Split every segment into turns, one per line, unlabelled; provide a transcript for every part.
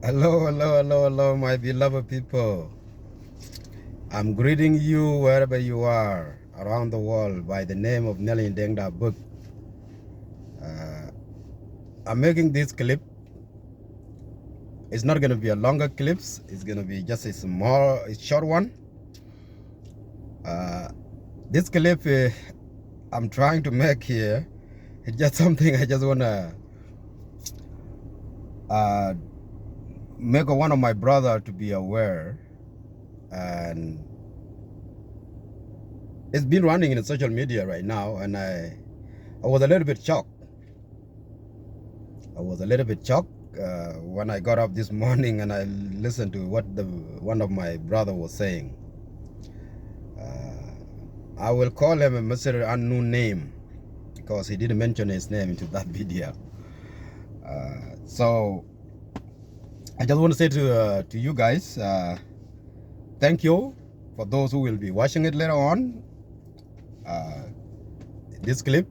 Hello, hello, hello, hello, my beloved people. I'm greeting you wherever you are around the world by the name of Nelly Dengda Book. Uh, I'm making this clip. It's not going to be a longer clip. It's going to be just a short one. Uh, this clip I'm trying to make here, it's just something I just want to uh, make one of my brother to be aware. And it's been running in social media right now, and I was a little bit shocked. When I got up this morning and I listened to what one of my brother was saying. I will call him a Mr. Unknown Name because he didn't mention his name into that video. So I just want to say to you guys, thank you for those who will be watching it later on. This clip.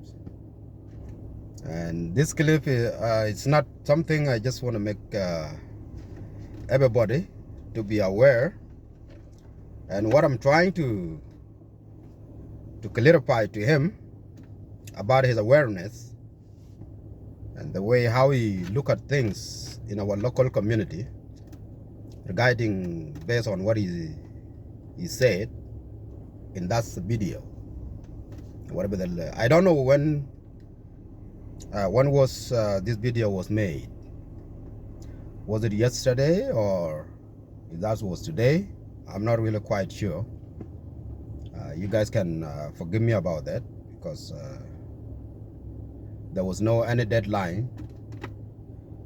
And this clip, it's not something I just want to make everybody to be aware. And what I'm trying to clarify to him about his awareness and the way how he look at things in our local community regarding based on what he said in that video. Whatever I don't know when was this video was made. Was it yesterday or if that was today? I'm not really quite sure. You guys can forgive me about that because there was no any deadline.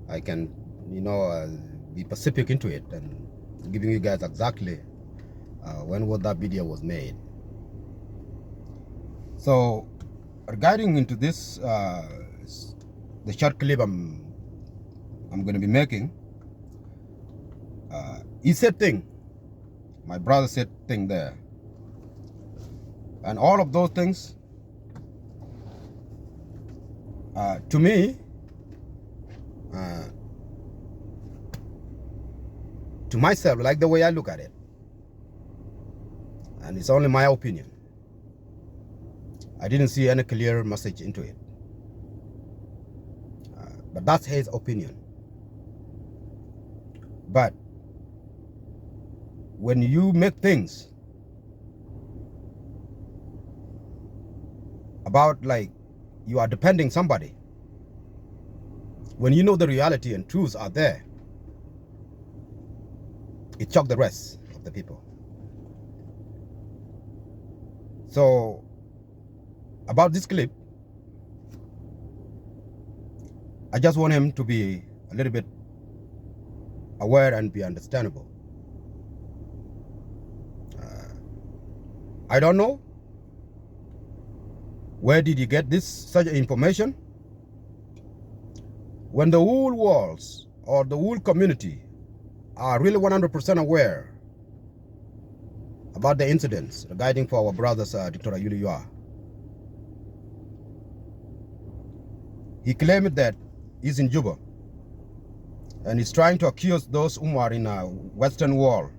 I can, be specific into it and giving you guys exactly when that video was made. So regarding into this, the short clip I'm going to be making, he said thing. My brother said thing there. And all of those things, to me, to myself, like the way I look at it, and it's only my opinion, I didn't see any clear message into it. But that's his opinion. But when you make things about like you are depending somebody, when you know the reality and truths are there, it shocked the rest of the people. So about this clip, I just want him to be a little bit aware and be understandable. I don't know where did he get this such information when the whole world or the whole community are really 100% aware about the incidents regarding for our brothers, Dr. Yuliyua. He claimed that he's in Juba and he's trying to accuse those who are in a Western world.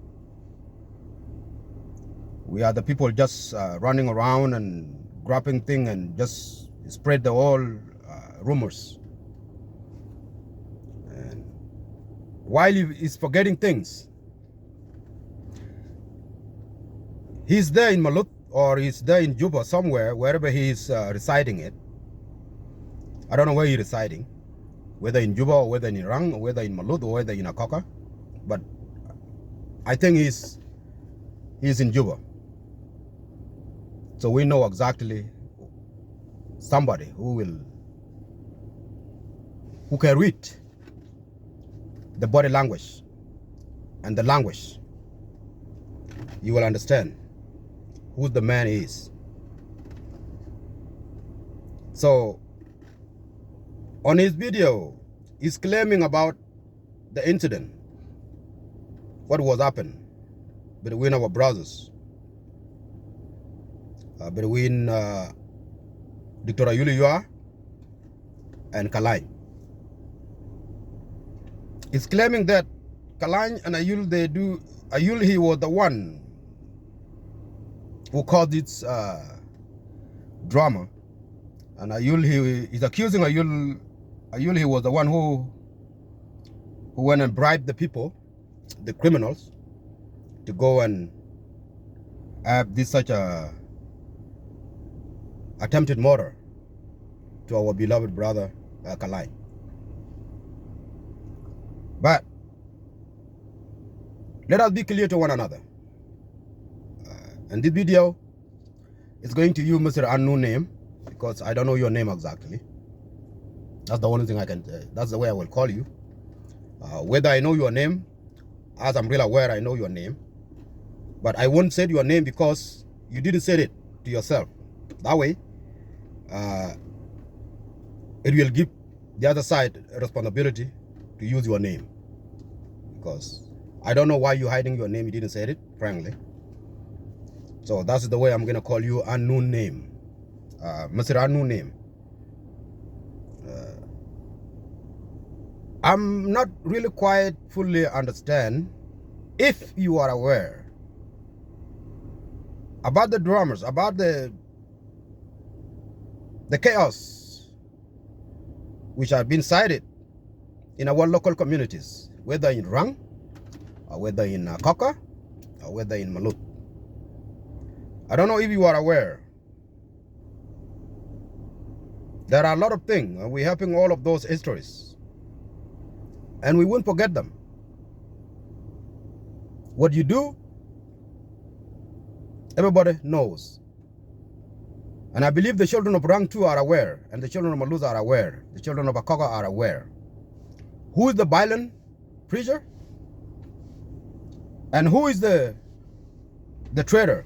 We are the people just running around and grabbing things and just spread the whole rumors. And while he is forgetting things, he's there in Malut or he's there in Juba somewhere, wherever he is residing it. I don't know where he's residing, whether in Juba or whether in Iran or whether in Malut or whether in Akoka, but I think he's in Juba. So we know exactly somebody who can read the body language and the language. You will understand who the man is. So on his video, he's claiming about the incident, what was happened between our brothers, between Dr. Yuliyua and Kalai. He's claiming that Kalany and Ayul, Ayul, he was the one who caused this drama. And Ayul, he's accusing Ayul, he was the one who went and bribed the people, the criminals, to go and have this such a attempted murder to our beloved brother Kalany. But let us be clear to one another. And this video is going to use Mr. Unknown name, because I don't know your name exactly. That's the only thing I can say. That's the way I will call you. Whether I know your name, as I'm really aware I know your name, but I won't say your name because you didn't say it to yourself. That way, it will give the other side a responsibility to use your name. Because I don't know why you're hiding your name. You didn't say it, frankly. So that's the way I'm going to call you Unknown name. Mr. Unknown name. I'm not really quite fully understand if you are aware about the dramas, about the chaos which have been cited in our local communities, whether in Rang, or whether in Koka, or whether in Malut. I don't know if you are aware. There are a lot of things, and we're helping all of those histories. And we won't forget them. What you do, everybody knows. And I believe the children of Rang too are aware, and the children of Malut are aware, the children of Akoka are aware. Who is the violent preacher? And who is the traitor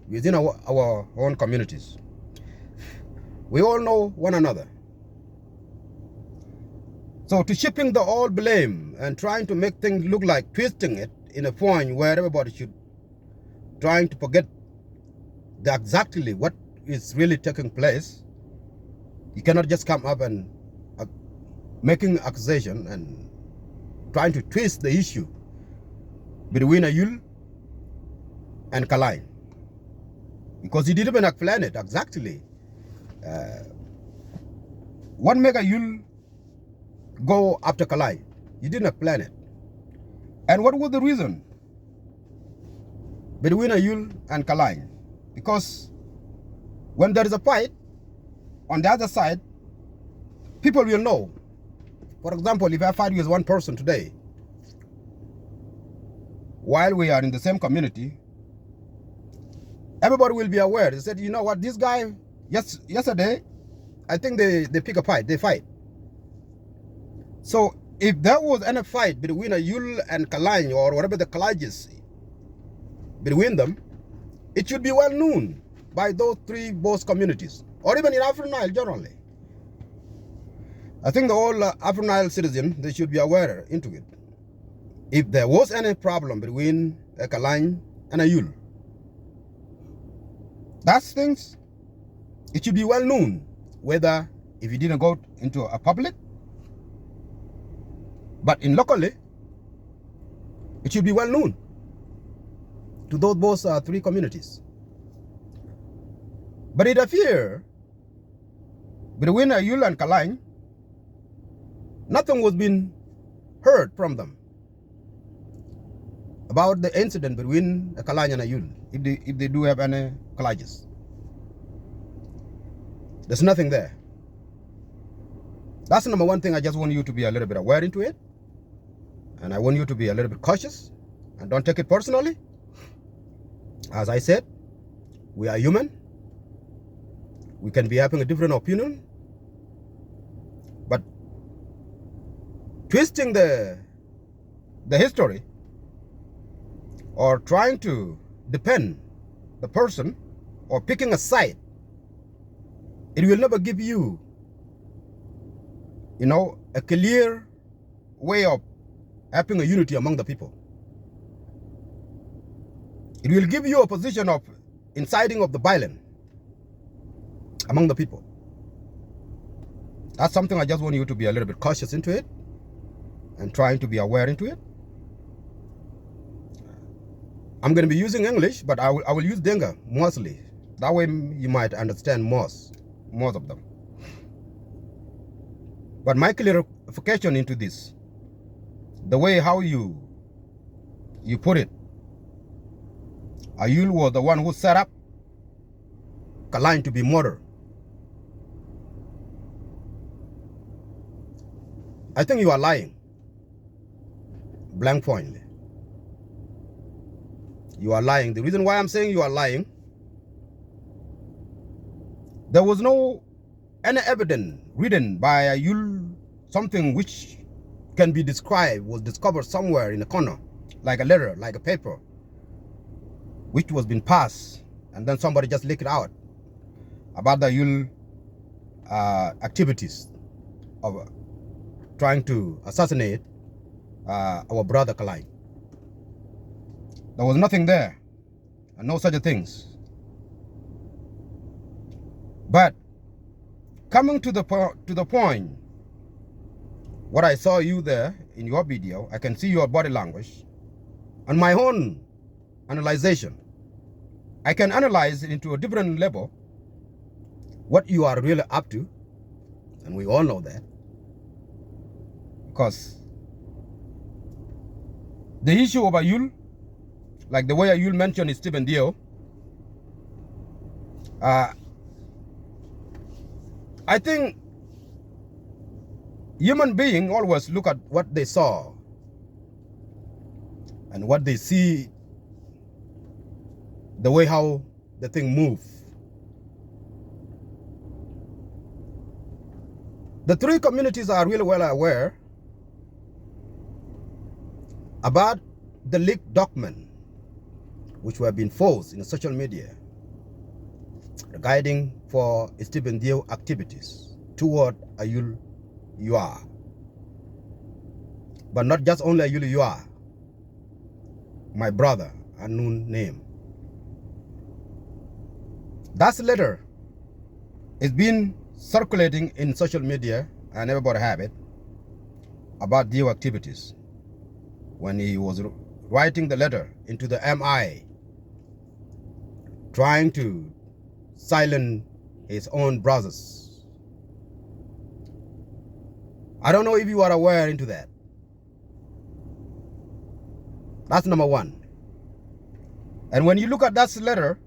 within our own communities? We all know one another. So to shipping the all blame and trying to make things look like twisting it in a point where everybody should trying to forget exactly what is really taking place, you cannot just come up and making accusation and trying to twist the issue between Ayul and Kalany, because he didn't even explain it exactly. What make Ayul go after Kalany? You didn't explain it. And what was the reason between Ayul and Kalany? Because when there is a fight on the other side, people will know. For example, if I fight with one person today, while we are in the same community, everybody will be aware. They said, you know what, this guy, yesterday, I think they pick a fight, they fight. So if there was any fight between Ayul and Kalany, or whatever the Kalany is between them, it should be well known by those three both communities, or even in Afro Nile generally. I think the whole Afro Nile citizen, they should be aware into it. If there was any problem between Kalany and Ayul, that's things, it should be well known, whether if you didn't go into a public, but in locally, it should be well known to those both three communities. But it appears between Ayul and Kalany, nothing was being heard from them about the incident between Kalany and Ayul, if they do have any clashes. There's nothing there. That's number one thing. I just want you to be a little bit aware into it. And I want you to be a little bit cautious and don't take it personally. As I said, we are human. We can be having a different opinion. But twisting the history or trying to defend the person or picking a side, it will never give you, a clear way of having a unity among the people. It will give you a position of inciting of the violence among the people. That's something I just want you to be a little bit cautious into it and trying to be aware into it. I'm going to be using English, but I will use Denga mostly. That way you might understand most of them. But my clarification into this, the way how you put it, Ayul was the one who set up Kalain to be murdered. I think you are lying. Blank point. You are lying. The reason why I'm saying you are lying, there was no any evidence written by Ayul, something which can be described, was discovered somewhere in a corner, like a letter, like a paper, which was been passed, and then somebody just leaked it out about the Ayul activities of trying to assassinate our brother Kalai. There was nothing there, and no such things. But coming to the point, what I saw you there in your video, I can see your body language. On my own analyzation, I can analyze it into a different level, what you are really up to, and we all know that. Because the issue of Ayul, like the way Ayul mentioned Stephen Dio, I think human beings always look at what they saw and what they see, the way how the thing move. The three communities are really well aware about the leaked document which were being forced in social media regarding for Stephen Dio activities toward Ayul Yua. But not just only Ayul Yua, my brother, unknown name. That letter is being circulating in social media, and everybody have it, about Dio activities. When he was writing the letter into the MI, trying to silence his own brothers. I don't know if you are aware into that. That's number one. And when you look at that letter,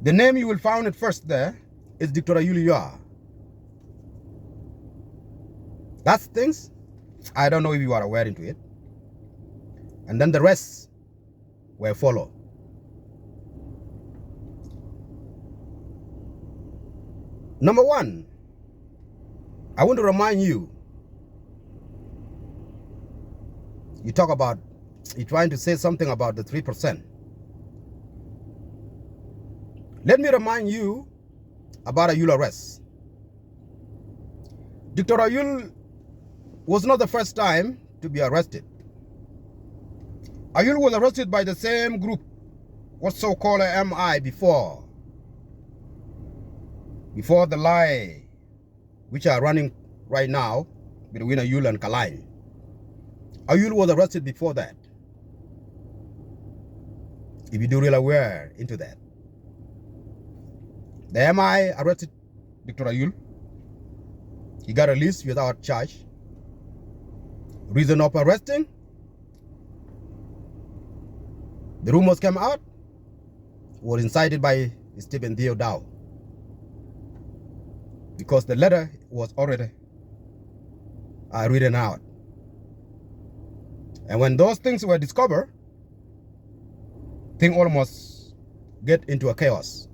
the name you will find it first there is Dr. Ayul. That's things. I don't know if you are aware into it. And then the rest will follow. Number one, I want to remind you, you talk about, you're trying to say something about the 3%. Let me remind you about Ayul arrest. Dr. Ayul was not the first time to be arrested. Ayul was arrested by the same group, what so-called MI before the lie which are running right now between Ayul and Kalai. Ayul was arrested before that. If you do really aware into that. The MI arrested Dr. Ayul. He got released without charge. Reason of arresting? The rumors came out, was incited by Stephen Dio Dow. Because the letter was already written out. And when those things were discovered, things almost get into a chaos.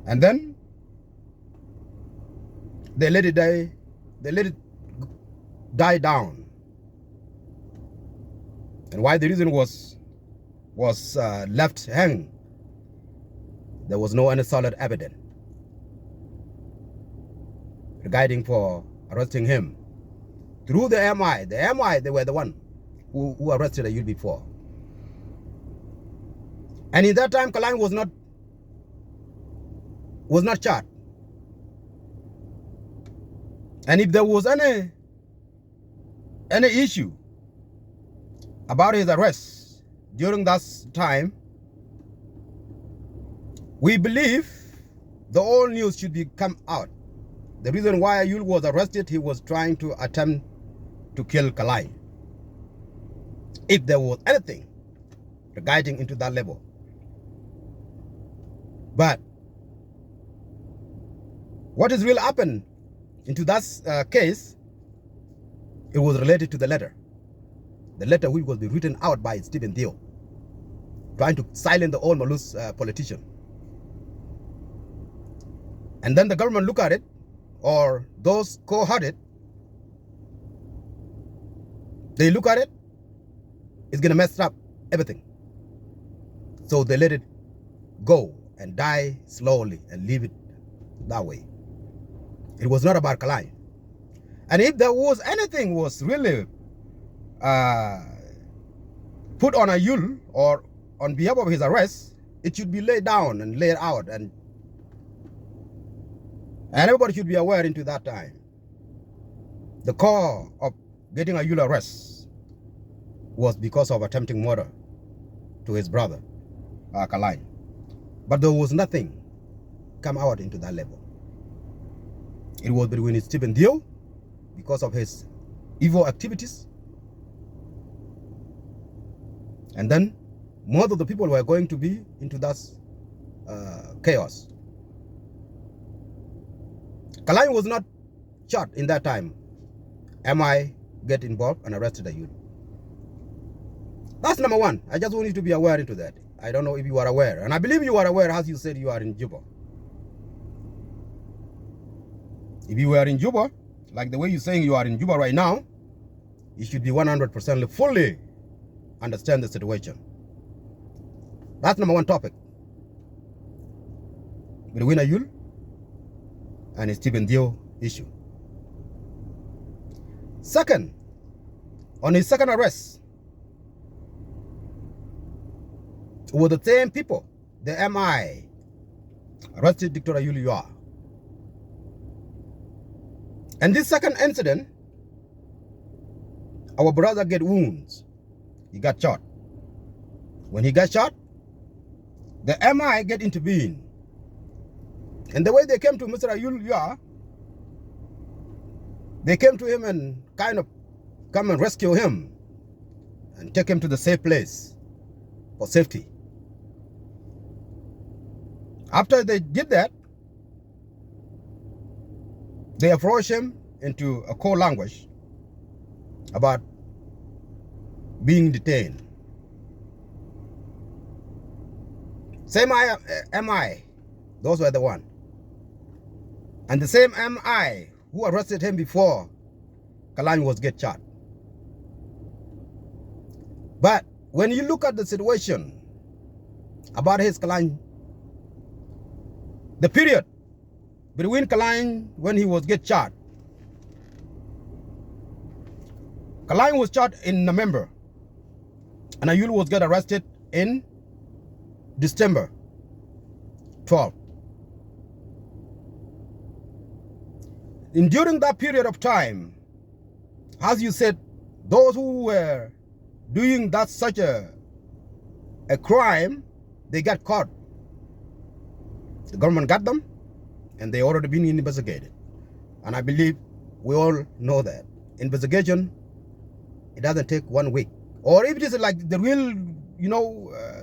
And then they let it die down. And why the reason was left hanging, there was no any solid evidence regarding for arresting him through the MI. The MI, they were the one who arrested Ayul before. And in that time, Kalai was not charged. And if there was any issue about his arrest during that time, we believe the whole news should be come out. The reason why Ayul was arrested, he was trying to attempt to kill Kalai. If there was anything guiding into that level. But what is really happened into that case, it was related to the letter. The letter which was written out by Stephen Theo, trying to silence the old Malus politician. And then the government look at it, or those co-hearted, they look at it, it's going to mess up everything. So they let it go and die slowly and leave it that way. It was not about Kalai. And if there was anything was really put on Ayul or on behalf of his arrest, it should be laid down and laid out, and everybody should be aware into that time. The core of getting Ayul arrest was because of attempting murder to his brother, Kalai. But there was nothing come out into that level. It was between Stephen Theo because of his evil activities. And then most of the people were going to be into that chaos. Kalai was not shot in that time. MI get involved and arrested the youth. That's number one. I just want you to be aware into that. I don't know if you are aware. And I believe you are aware, as you said you are in Juba. If you are in Juba, like the way you're saying you are in Juba right now, you should be 100% fully understand the situation. That's number one topic. Between Ayul and Stephen Theo issue. Second, on his second arrest, were the same people, the MI, arrested Dr. Ayul Yua. And this second incident, our brother get wounds. He got shot. When he got shot, the MI get intervened. And the way they came to Mr. Ayul Yua, they came to him and kind of come and rescue him and take him to the safe place for safety. After they did that, they approached him into a code language about being detained. Same MI, those were the one. And the same MI who arrested him before Kalani was get shot. But when you look at the situation about his Kalani, the period between Kalani when he was get shot, Kalani was shot in November, and Ayul was get arrested in December 12. During that period of time, as you said, those who were doing that such a crime, they got caught. The government got them, and they already been investigated. And I believe we all know that investigation, it doesn't take 1 week. Or if it is like the real,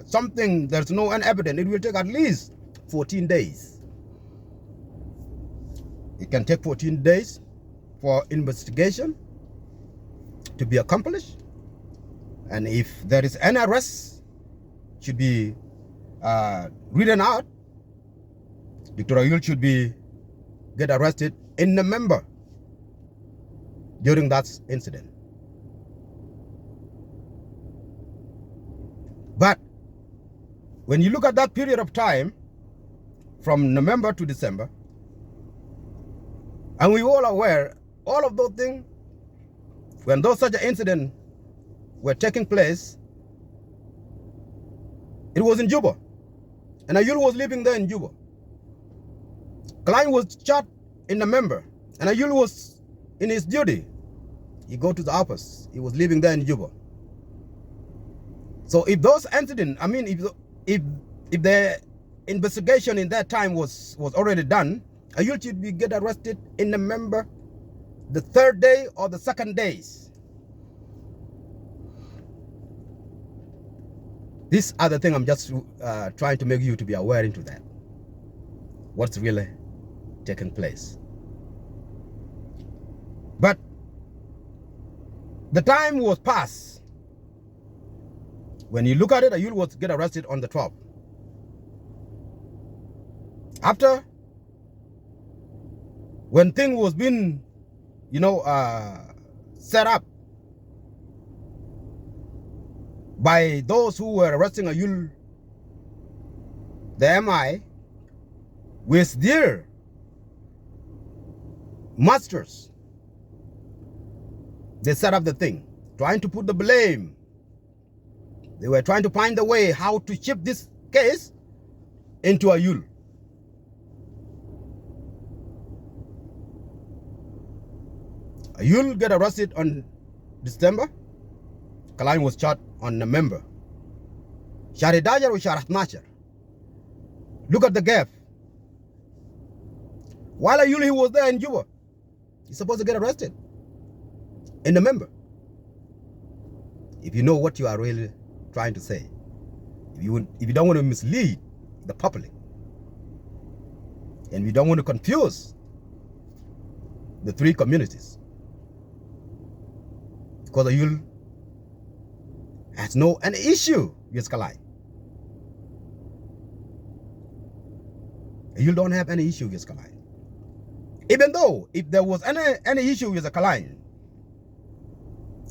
something, there's no evidence, it will take at least 14 days. It can take 14 days for investigation to be accomplished. And if there is any arrest, should be written out, Dr. Ayul should get arrested in November during that incident. But when you look at that period of time, from November to December, and we all aware, all of those things, when those such incidents were taking place, it was in Juba. And Ayul was living there in Juba. Kalani was shot in November, and Ayul was in his duty. He go to the office. He was living there in Juba. So if those incidents, I mean, if the investigation in that time was already done, a youth should be get arrested in November, the third day or the second days. These are the thing I'm just trying to make you to be aware into that. What's really taking place. But the time was past. When you look at it, a youth was get arrested on the 12th. After, when thing was being, set up by those who were arresting Ayul, the MI, with their masters, they set up the thing, trying to put the blame. They were trying to find a way how to shift this case into Ayul. Ayul get arrested on December. Kalan was shot on November. Shari Dajar or Shari Nashar. Look at the gap. While Ayul he was there in Juba, he's supposed to get arrested in November. If you know what you are really trying to say, if you don't want to mislead the public, and we don't want to confuse the three communities, because Ayul has no any issue with Kalai. Ayul don't have any issue with Kalai. Even though if there was any issue with the Kalai,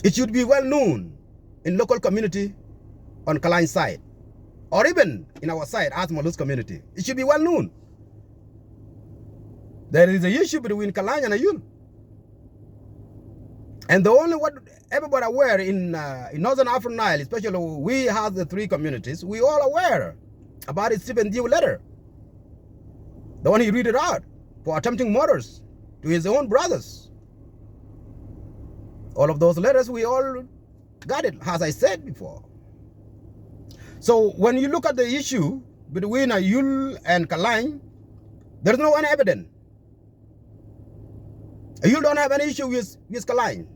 it should be well known in local community on Kalai side, or even in our side as Malus community. It should be well known. There is an issue between Kalai and Ayul. And the only what everybody aware in Northern African Nile, especially we have the three communities, we all aware about his Stephen Dew letter. The one he read it out for attempting murders to his own brothers. All of those letters, we all got it, as I said before. So when you look at the issue between Ayul and Kalai, there's no any evidence. Ayul don't have any issue with Kalai.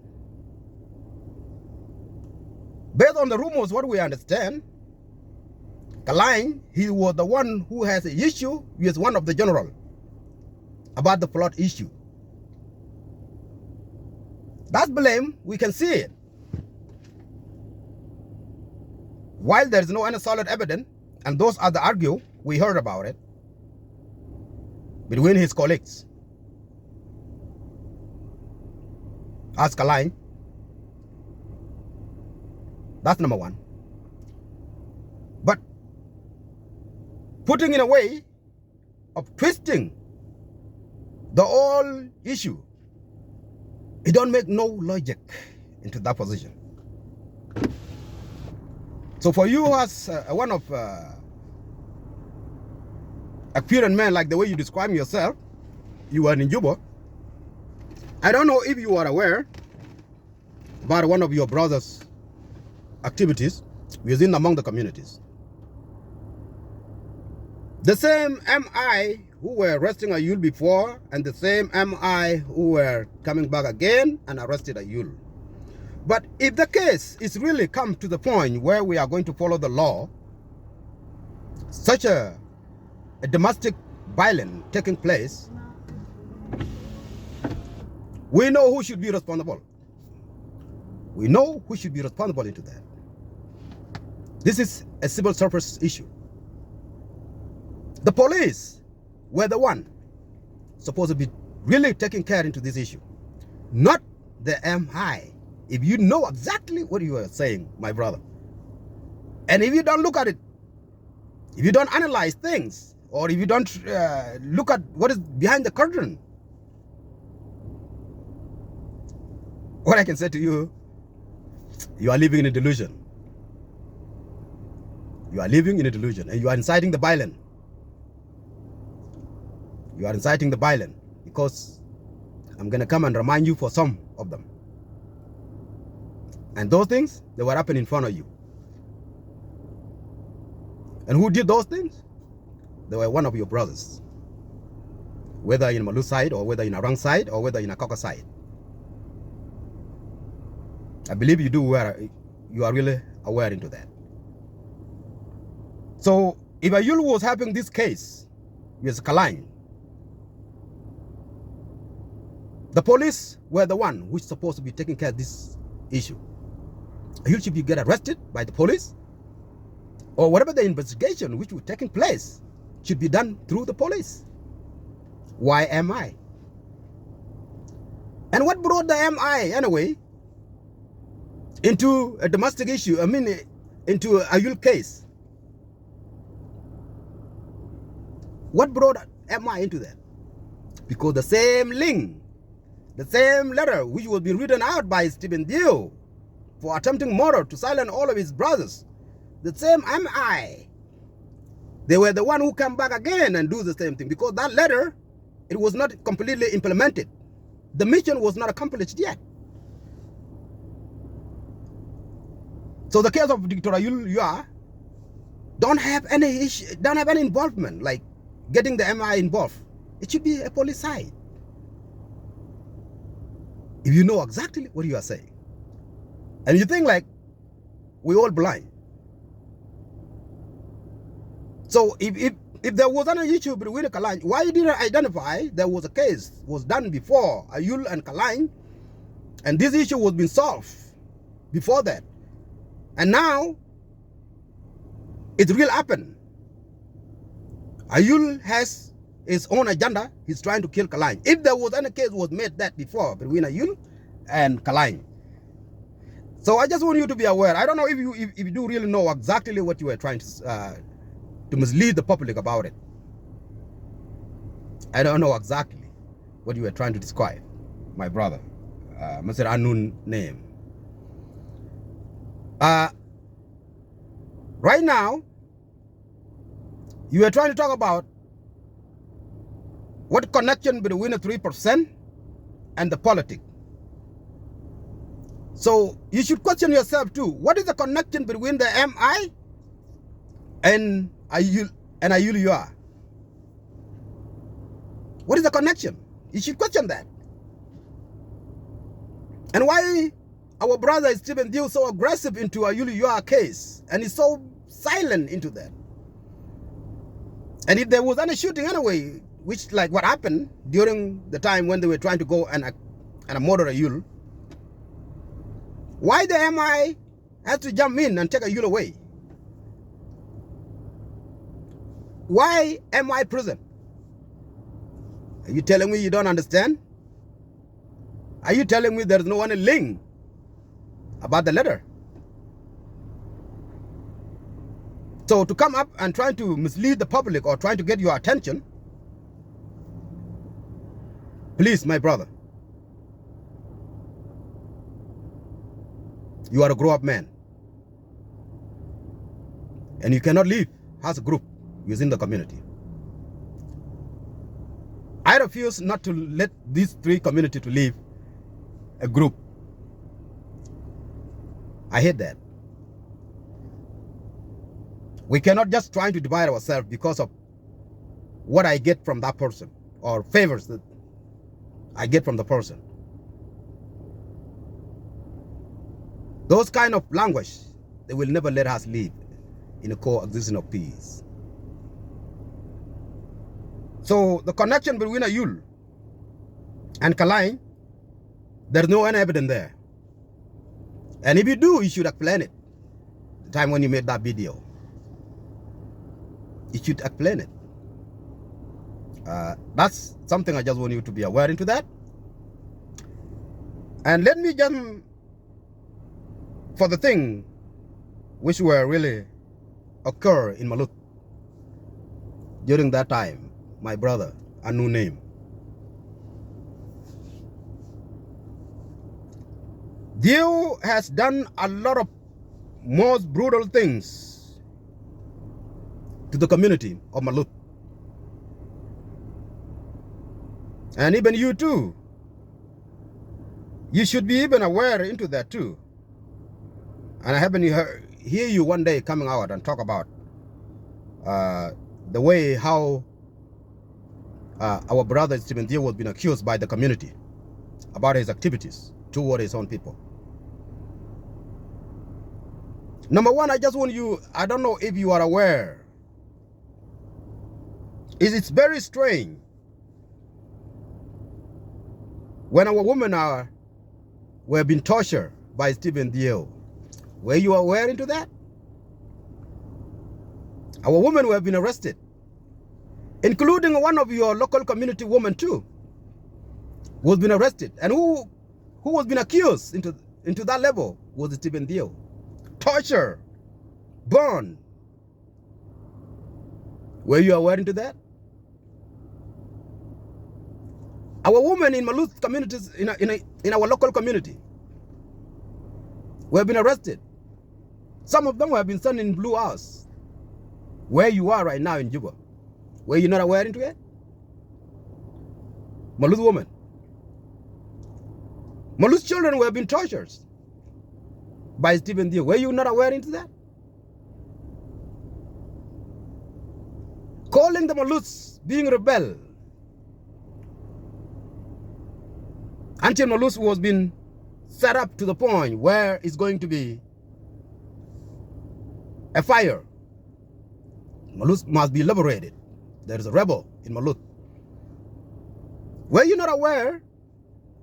Based on the rumors, what we understand, Kalai, he was the one who has an issue with one of the general about the plot issue. That's blame, we can see it. While there is no any solid evidence, and those are the argue, we heard about it, between his colleagues. As Kalai, that's number one. But putting in a way of twisting the whole issue, it don't make no logic into that position. So for you as one of experienced man, like the way you describe yourself, you are in Juba. I don't know if you are aware about one of your brothers' activities within among the communities. The same MI who were arresting Ayul before, and the same MI who were coming back again and arrested Ayul. But if the case is really come to the point where we are going to follow the law, such a domestic violence taking place, we know who should be responsible. We know who should be responsible into that. This is a civil service issue. The police were the one supposed to be really taking care into this issue, not the MI. If you know exactly what you are saying, my brother, and if you don't look at it, if you don't analyze things, or if you don't look at what is behind the curtain, what I can say to you, you are living in a delusion. You are living in a delusion, and you are inciting the violence. You are inciting the violence because I'm going to come and remind you for some of them. And those things, they were happening in front of you. And who did those things? They were one of your brothers, whether in Malu side or whether in Arang side or whether in Akaka side. I believe you are really aware into that. So if Ayul was having this case with Kalane, the police were the one which supposed to be taking care of this issue. Ayul should be get arrested by the police, or whatever the investigation which was taking place should be done through the police. Why MI? And what brought the MI anyway into a domestic issue? I mean, into a Ayul case. What brought MI into that? Because the same link, the same letter which was being written out by Stephen Dio for attempting murder to silence all of his brothers, the same MI, they were the one who come back again and do the same thing, because that letter, it was not completely implemented. The mission was not accomplished yet. So the case of Dr. Ayul Yua don't have any issue, don't have any involvement, like getting the MI involved. It should be a police side. If you know exactly what you are saying, and you think like we all blind. So if there was an issue between Kalane, why you didn't identify there was a case was done before Ayul and Kalane, and this issue was being solved before that, and now it will happen. Ayul has his own agenda. He's trying to kill Kalane. If there was any case was made that before between Ayul and Kalane. So I just want you to be aware. I don't know if you do really know exactly what you were trying to mislead the public about it. I don't know exactly what you were trying to describe, my brother, Mr. Unknown name. Right now, you are trying to talk about what connection between the 3% and the politics. So you should question yourself too. What is the connection between the MI and Ayul Yua? What is the connection? You should question that. And why our brother Stephen Dio so aggressive into Ayul Yua case and is so silent into that? And if there was any shooting anyway, which like what happened during the time when they were trying to go and murder Ayul, why the MI has to jump in and take Ayul away? Why MI prison? Are you telling me you don't understand? Are you telling me there's no one link about the letter? So to come up and try to mislead the public or trying to get your attention, please, my brother, you are a grown-up man, and you cannot live as a group within the community. I refuse not to let these three communities to live a group. I hate that. We cannot just try to divide ourselves because of what I get from that person or favors that I get from the person. Those kind of language, they will never let us live in a coexistence of peace. So the connection between Ayul and Kalane, there's no any evidence there. And if you do, you should explain it. The time when you made that video, you should explain it. That's something I just want you to be aware into that. And let me jump for the thing which were really occur in Malut during that time, my brother, a new name. Dio has done a lot of most brutal things to the community of Malut. And even you too, you should be even aware into that too. And I haven't hear you one day coming out and talk about the way how our brother Stephen Dio was being accused by the community about his activities toward his own people. Number one, I just want you, I don't know if you are aware, it's very strange when our women were being tortured by Stephen Dio. Were you aware into that? Our women were being arrested, including one of your local community women too, was being arrested. And who was being accused into that level was Stephen Dio. Torture, burn. Were you aware into that? Our women in Maluth communities, in our local community, were being arrested. Some of them have been sent in Blue House, where you are right now in Juba. Were you not aware into it? Maluth women. Maluth children were being tortured by Stephen Dio. Were you not aware into that? Calling the Maluths being rebel until Maluth was being set up to the point where it's going to be a fire. Maluth must be liberated. There is a rebel in Maluth. Were you not aware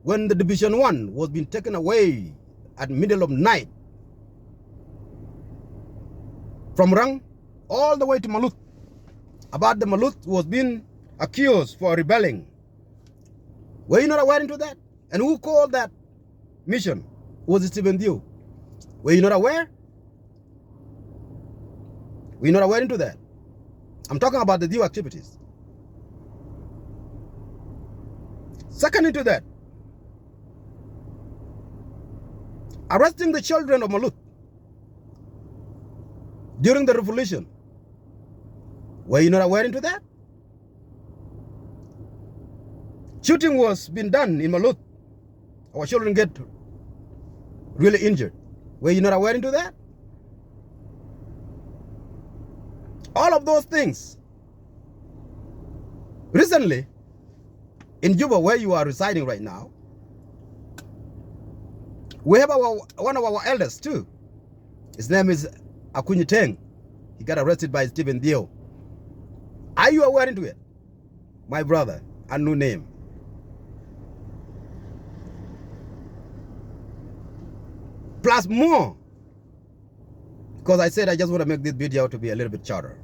when the Division 1 was being taken away at middle of night from Rang all the way to Maluth, about the Maluth was being accused for rebelling? Were you not aware into that? And who called that mission? Was it Stephen Dio? Were you not aware? Were you not aware into that? I'm talking about the Dio activities. Second into that, arresting the children of Maluth during the revolution. Were you not aware into that? Shooting was being done in Maluth. Our children get really injured. Were you not aware into that? All of those things. Recently, in Juba, where you are residing right now, we have one of our elders too. His name is Akunyiteng. He got arrested by Stephen Dio. Are you aware into it? My brother, a new name. Plus more. Because I said I just want to make this video to be a little bit shorter.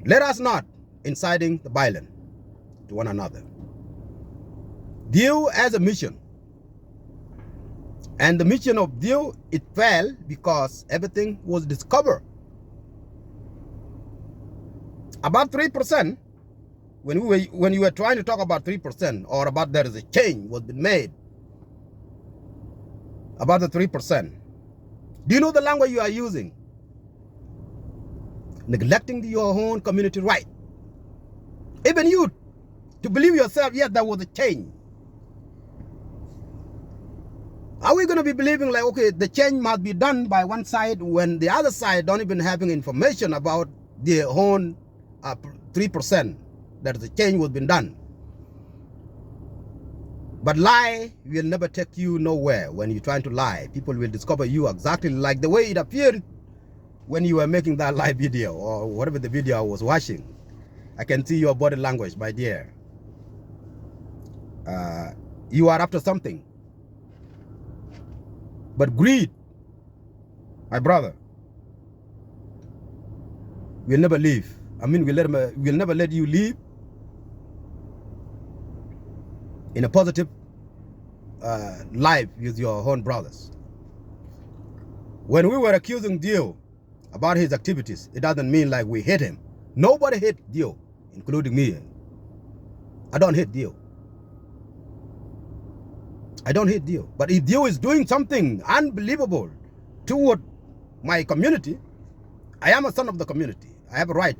Let us not inciting the violence to one another. Dio as a mission. And the mission of Dio, it fell because everything was discovered. About 3%, when you were trying to talk about 3% or about there is a change was been made about the 3%. Do you know the language you are using? Neglecting your own community right. Even you, to believe yourself, yes, there was a change. Are we going to be believing like, okay, the change must be done by one side when the other side don't even having information about their own 3% that the change was been done? But lie will never take you nowhere. When you're trying to lie, people will discover you exactly like the way it appeared when you were making that live video or whatever the video I was watching. I can see your body language, my dear. You are after something. But greed, my brother, will never leave. I mean, we'll never let you leave in a positive life with your own brothers. When we were accusing Dio about his activities, it doesn't mean like we hate him. Nobody hate Dio, including me. I don't hate Dio. I don't hate Dio. But if Dio is doing something unbelievable toward my community, I am a son of the community. I have a right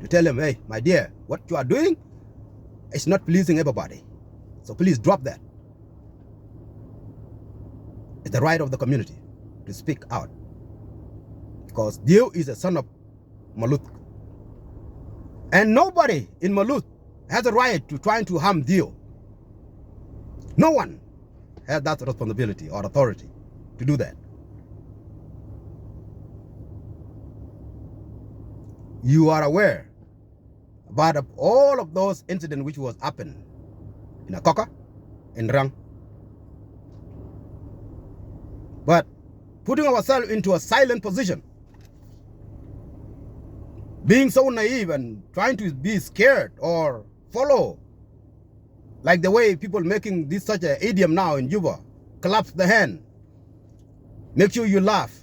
to tell him, hey, my dear, what you are doing is not pleasing everybody. So please drop that. It's the right of the community to speak out. Because Dio is a son of Malut. And nobody in Malut has a right to trying to harm Dio. No one has that responsibility or authority to do that. You are aware about all of those incidents which was happened in Akoka, in Rang. But putting ourselves into a silent position, being so naive and trying to be scared or follow, like the way people making this such an idiom now in Juba, collapse the hand, make sure you laugh.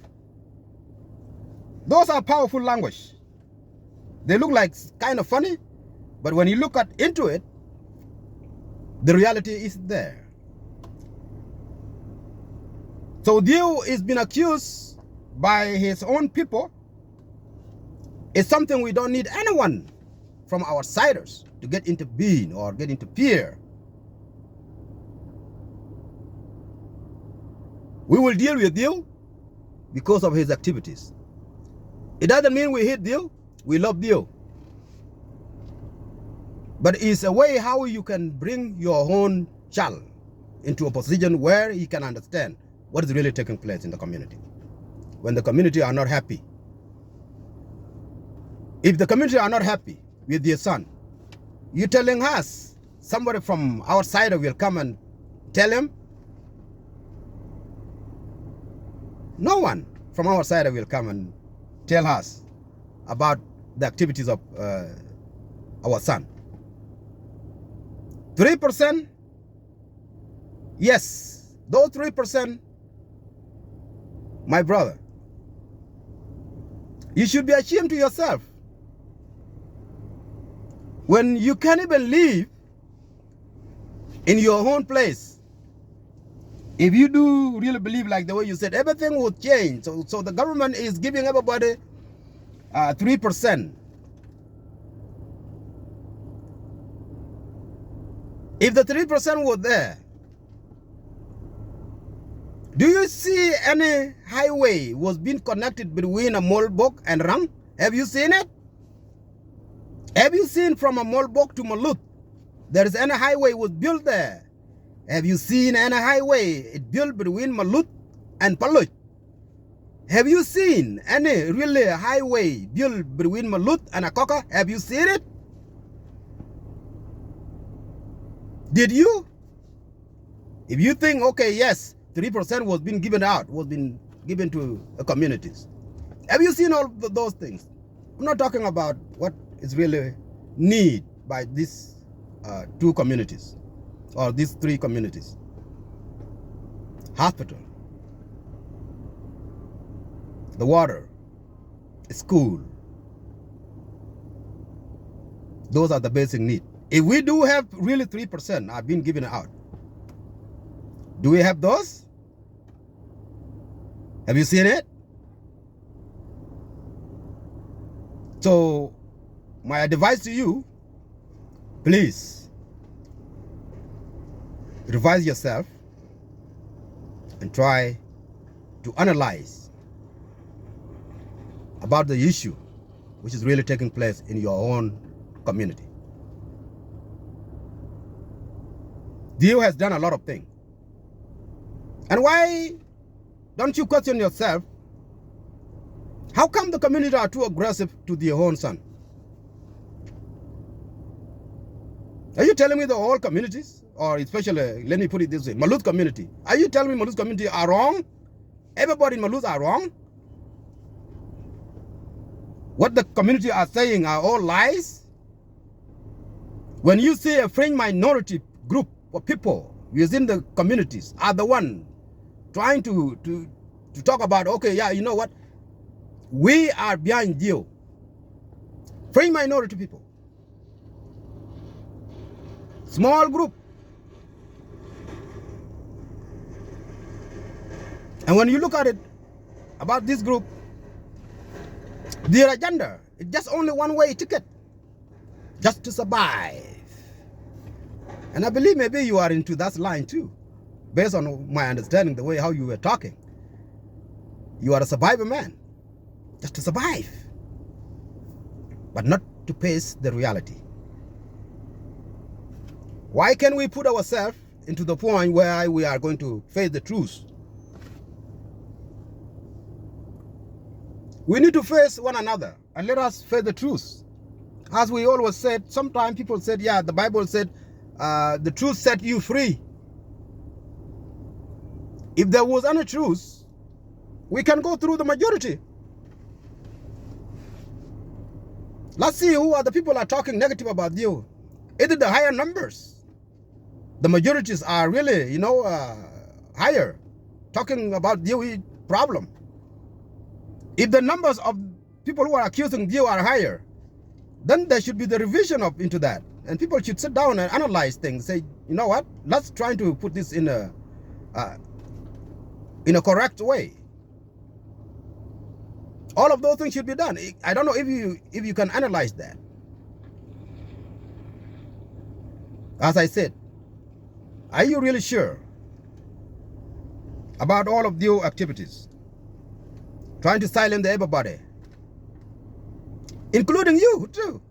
Those are powerful language. They look like kind of funny, but when you look into it, the reality is there. So Dio is being accused by his own people. It's something we don't need anyone from outsiders to get intervene or get interfere. We will deal with Dio because of his activities. It doesn't mean we hate Dio. We love Dio. But it's a way how you can bring your own child into a position where he can understand what is really taking place in the community. When the community are not happy. If the community are not happy with their son, you're telling us somebody from outside will come and tell him? No one from outside will come and tell us about the activities of our son. 3%, yes, those 3%, my brother, you should be ashamed to yourself. When you can't even live in your own place, if you do really believe like the way you said, everything will change. So the government is giving everybody 3%. If the 3% was there, do you see any highway was being connected between a Molbok and Rang? Have you seen it? Have you seen from a Molbok to Malut? There is any highway was built there? Have you seen any highway it built between Malut and Palut? Have you seen any really highway built between Malut and Akoka? Have you seen it? Did you? If you think, okay, yes, 3% was being given out, was being given to the communities. Have you seen all those things? I'm not talking about what is really need by these two communities or these three communities. Hospital, the water, school. Those are the basic needs. If we do have really 3% are being given out, do we have those? Have you seen it? So my advice to you, please revise yourself and try to analyze about the issue which is really taking place in your own community. Dio has done a lot of things. And why don't you question yourself? How come the community are too aggressive to their own son? Are you telling me the whole communities, or especially, let me put it this way, Malut community, are you telling me Malut community are wrong? Everybody in Malut are wrong? What the community are saying are all lies? When you see a fringe minority group of people within the communities are the one trying to talk about, okay, yeah, you know what? We are behind you. Fringe minority people. Small group. And when you look at it, about this group, their agenda is just only one-way ticket. Just to survive. And I believe maybe you are into that line too, based on my understanding, the way how you were talking. You are a survivor man, just to survive, but not to face the reality. Why can't we put ourselves into the point where we are going to face the truth? We need to face one another and let us face the truth. As we always said, sometimes people said, yeah, the Bible said, the truth set you free. If there was any truth, we can go through the majority. Let's see who are the people are talking negative about you. Is it the higher numbers? The majorities are really, higher, talking about the problem. If the numbers of people who are accusing you are higher, then there should be the revision into that. And people should sit down and analyze things. Say, you know what? Let's try to put this in a correct way. All of those things should be done. I don't know if you can analyze that. As I said, are you really sure about all of your activities? Trying to silence everybody, including you too.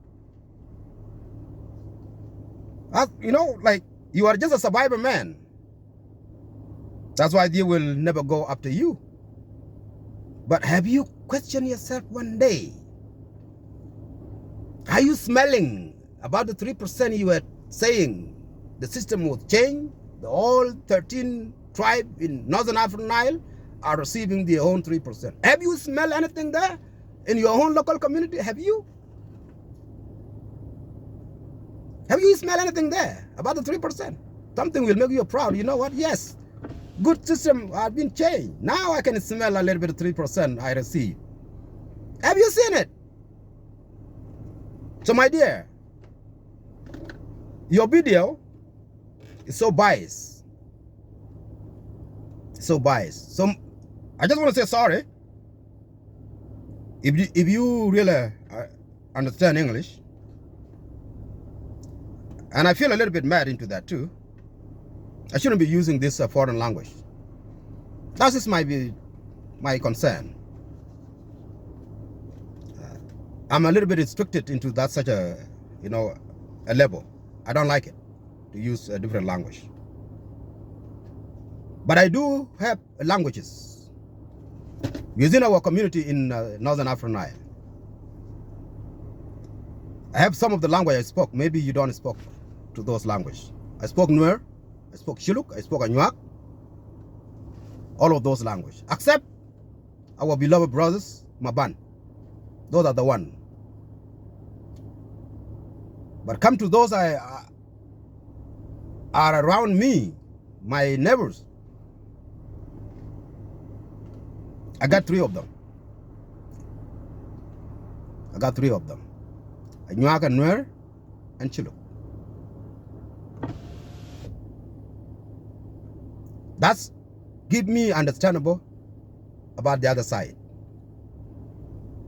As, like you are just a survivor man. That's why they will never go after you. But have you questioned yourself one day? Are you smelling about the 3% you were saying the system will change? The all 13 tribes in Northern African Nile are receiving their own 3%. Have you smelled anything there in your own local community? Have you? Have you smelled anything there about the 3%? Something will make you proud. You know what? Yes, good system has been changed. Now I can smell a little bit of 3% I receive. Have you seen it? So my dear, your video is so biased. So biased. So I just want to say sorry. If you really understand English, and I feel a little bit mad into that too. I shouldn't be using this foreign language. That is my concern. I'm a little bit restricted into that such a level. I don't like it to use a different language. But I do have languages within our community in Northern African Nile. I have some of the language I spoke. Maybe you don't speak to those languages. I spoke Nuer, I spoke Shilluk, I spoke Anuak, all of those languages, except our beloved brothers, Maban. Those are the one. But come to those are around me, my neighbors. I got 3 of them. Anuak and Nuer and Shilluk. That's give me understandable about the other side.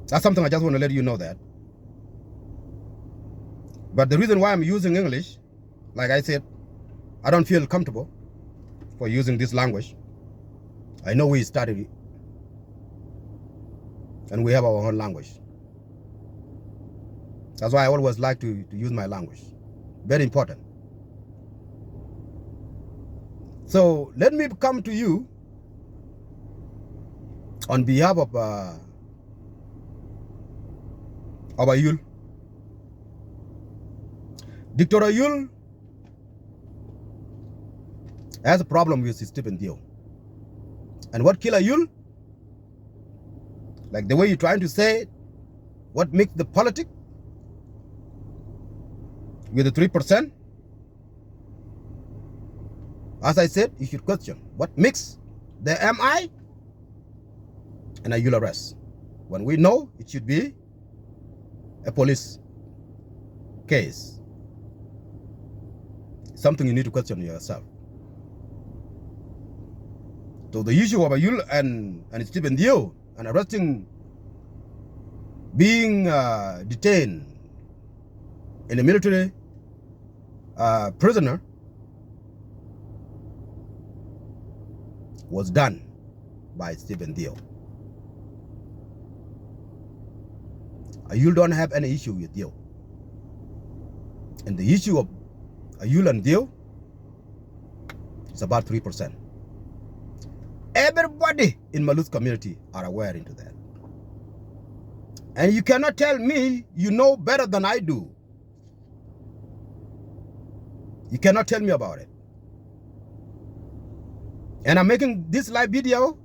That's something I just want to let you know that. But the reason why I'm using English, like I said, I don't feel comfortable for using this language. I know we studied it, and we have our own language. That's why I always like to use my language. Very important. So let me come to you on behalf of Ayul. Dr. Ayul has a problem with Stephen Dio. And what killed Ayul? Like the way you're trying to say it, what makes the politics with the 3%? As I said, you should question what makes the MI and Ayul arrest. When we know it should be a police case. Something you need to question yourself. So the issue of Ayul and Stephen Dio and arresting, being detained in a military prisoner was done by Stephen Dio. Ayul don't have any issue with Dio. And the issue of Ayul and Dio is about 3%. Everybody in Malu's community are aware into that. And you cannot tell me you know better than I do. You cannot tell me about it. And I'm making this live video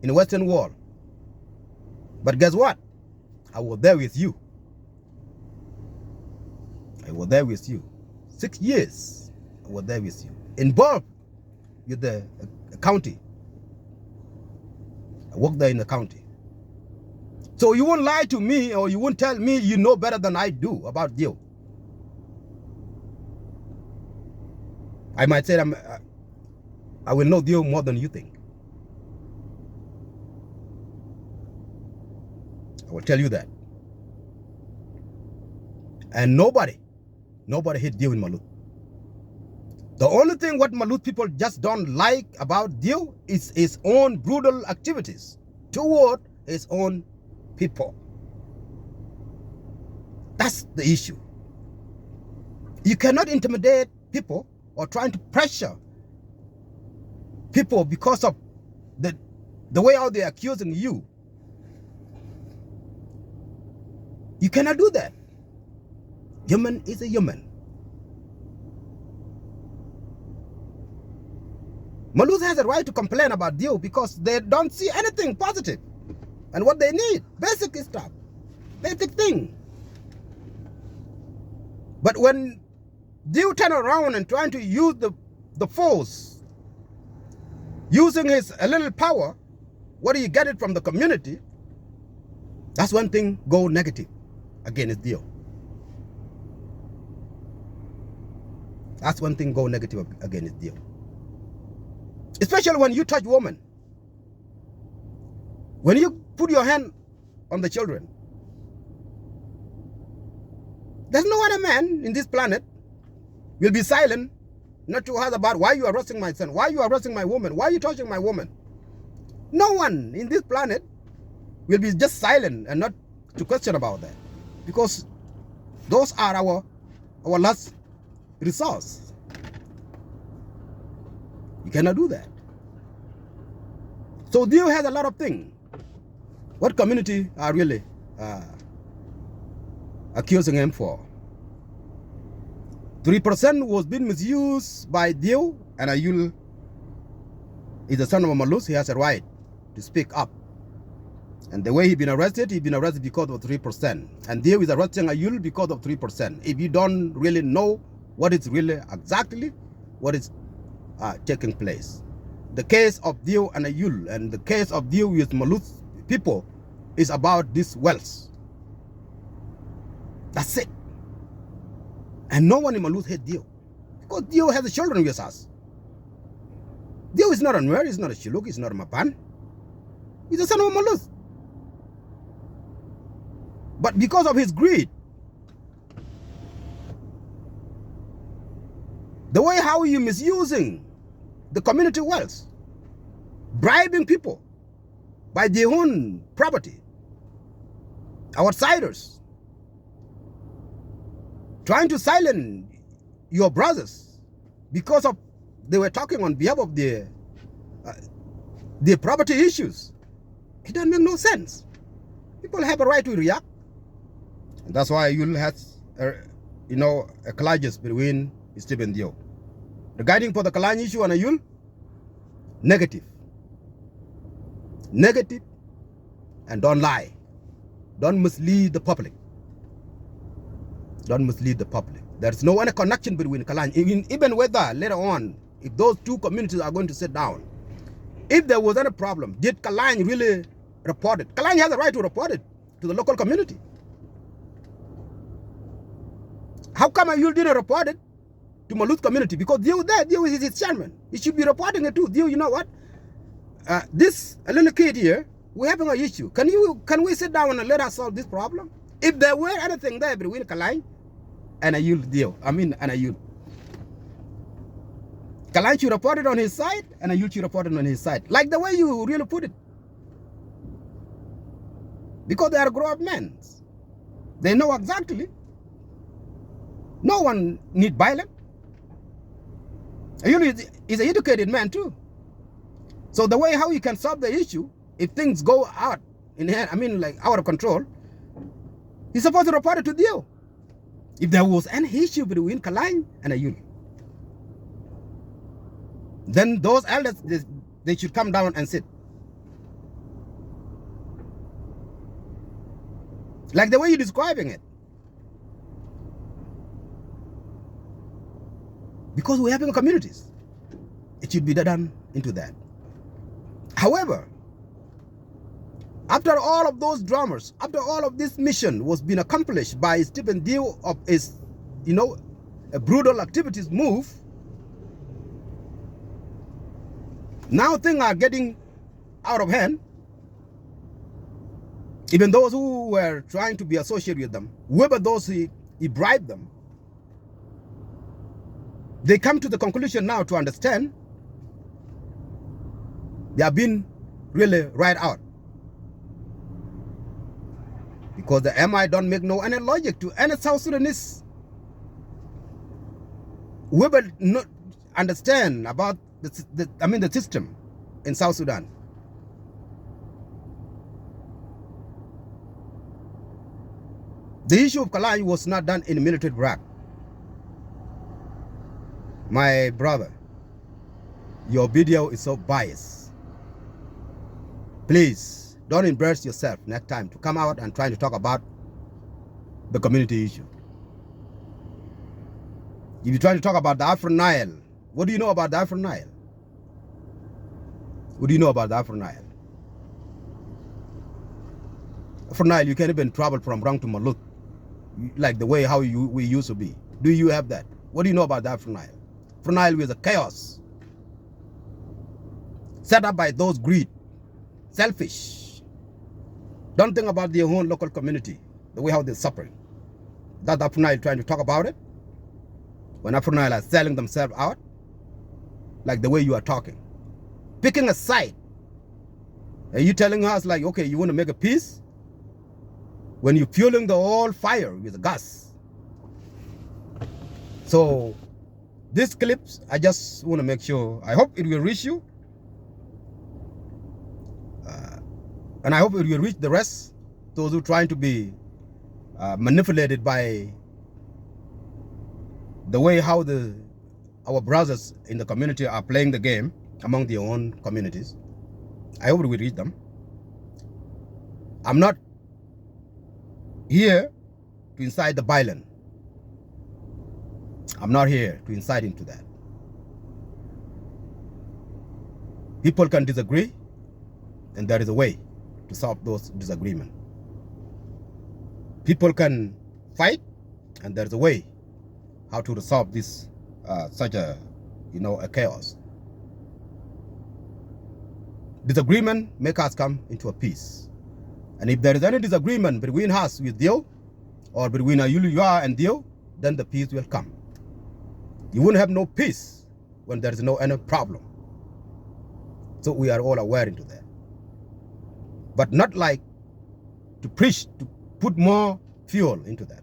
in the Western world. But guess what? I was there with you. I was there with you. 6 years, I was there with you. Involved with the county. I worked there in the county. So you won't lie to me, or you won't tell me you know better than I do about Dio. I might say I will know Dio more than you think. I will tell you that. And nobody hit Dio in Malut. The only thing what Malut people just don't like about Dio is his own brutal activities toward his own people. That's the issue. You cannot intimidate people or trying to pressure people because of the way how they're accusing you. You cannot do that. Human is a human. Malus has a right to complain about Dio because they don't see anything positive. And what they need, basic stuff, basic thing. But when Dio turn around and trying to use the force, using his a little power, what do you get it from the community? That's one thing go negative against Dio. That's one thing go negative against Dio. Especially when you touch women. When you put your hand on the children. There's no other man in this planet will be silent not to ask about why you are arresting my son, why you are arresting my woman, why are you touching my woman. No one in this planet will be just silent and not to question about that. Because those are our last resource. You cannot do that. So Dio has a lot of things. What community are really accusing him for? 3% was being misused by Dio, and Ayul is the son of a Malus. He has a right to speak up. And the way he's been arrested because of 3%. And Dio is arresting Ayul because of 3%. If you don't really know what is really exactly what is taking place. The case of Dio and Ayul and the case of Dio with Malus people is about this wealth. That's it. And no one in Malus hates Dio. Because Dio has children with us. Dio is not a Nuer, he's not a Shiluk, he's not a Mapan. He's the son of Malus. But because of his greed, the way how you misusing the community wealth, bribing people by their own property, outsiders, trying to silence your brothers because of they were talking on behalf of their property issues. It doesn't make no sense. People have a right to react. And that's why you'll have, a clashes between Steve and Dio. Regarding for the Kalan issue and Ayul, negative. Negative, and don't lie. Don't mislead the public. Don't mislead the public. There's no any connection between Kalan. Even whether later on, if those two communities are going to sit down, if there was any problem, did Kalan really report it? Kalan has a right to report it to the local community. How come Ayul didn't report it to Malus community? Because Dio is his chairman. He should be reporting it too. Dio, you know what? This little kid here, we're having an issue. Can we sit down and let us solve this problem? If there were anything there between Kalan and Ayul Dio, and Ayul. Kalan should report it on his side, and Ayul should report it on his side. Like the way you really put it. Because they are grown-up men. They know exactly. No one need violence. Ayulu is an educated man too. So the way how he can solve the issue, if things go out in hand, I mean like out of control, he's supposed to report it to Dio. If there was any issue between Kalany and Ayulu, then those elders, they should come down and sit. Like the way you're describing it. Because we're having communities, it should be done into that. However, after all of those dramas, after all of this mission was being accomplished by Stephen Dio of his, a brutal activities move, now things are getting out of hand. Even those who were trying to be associated with them, whoever those he bribed them, they come to the conclusion now to understand they have been really right out. Because the MI don't make no any logic to any South Sudanese. Whoever not understand about the system in South Sudan. The issue of Kalany was not done in a military barrack. My brother, your video is so biased. Please don't embarrass yourself next time to come out and try to talk about the community issue. If you're trying to talk about the Afro Nile, what do you know about the Afro Nile? What do you know about the Afro Nile? Afro Nile, you can't even travel from Rang to Malut like the way how we used to be. Do you have that? What do you know about the Afro Nile? Afro Nile was a chaos set up by those greed, selfish. Don't think about their own local community, the way how they're suffering. That Afro Nile trying to talk about it. When Afro Nile are selling themselves out, like the way you are talking. Picking a side. Are you telling us like, okay, you want to make a peace? When you're fueling the whole fire with the gas. So, these clips, I just want to make sure, I hope it will reach you. And I hope it will reach the rest, those who are trying to be manipulated by the way how our brothers in the community are playing the game among their own communities. I hope it will reach them. I'm not here to incite the violence. I'm not here to incite into that. People can disagree, and there is a way to solve those disagreements. People can fight, and there is a way how to resolve this such a chaos. Disagreement make us come into a peace. And if there is any disagreement between us with Dio, or between Ayulu and Dio, then the peace will come. You won't have no peace when there is no any problem. So we are all aware into that. But not like to preach, to put more fuel into that.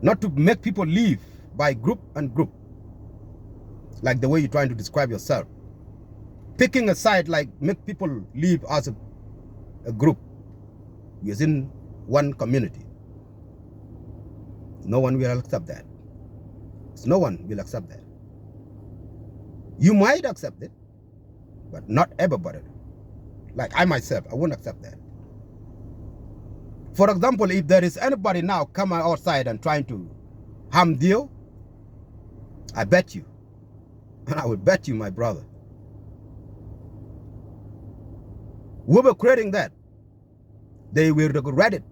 Not to make people live by group and group, like the way you're trying to describe yourself. Picking a side like make people live as a group within one community. No one will accept that. No one will accept that. You might accept it, but not everybody. Like I myself, I won't accept that. For example, if there is anybody now coming outside and trying to harm Dio, I bet you, and I will bet you, my brother, whoever creating that, they will regret it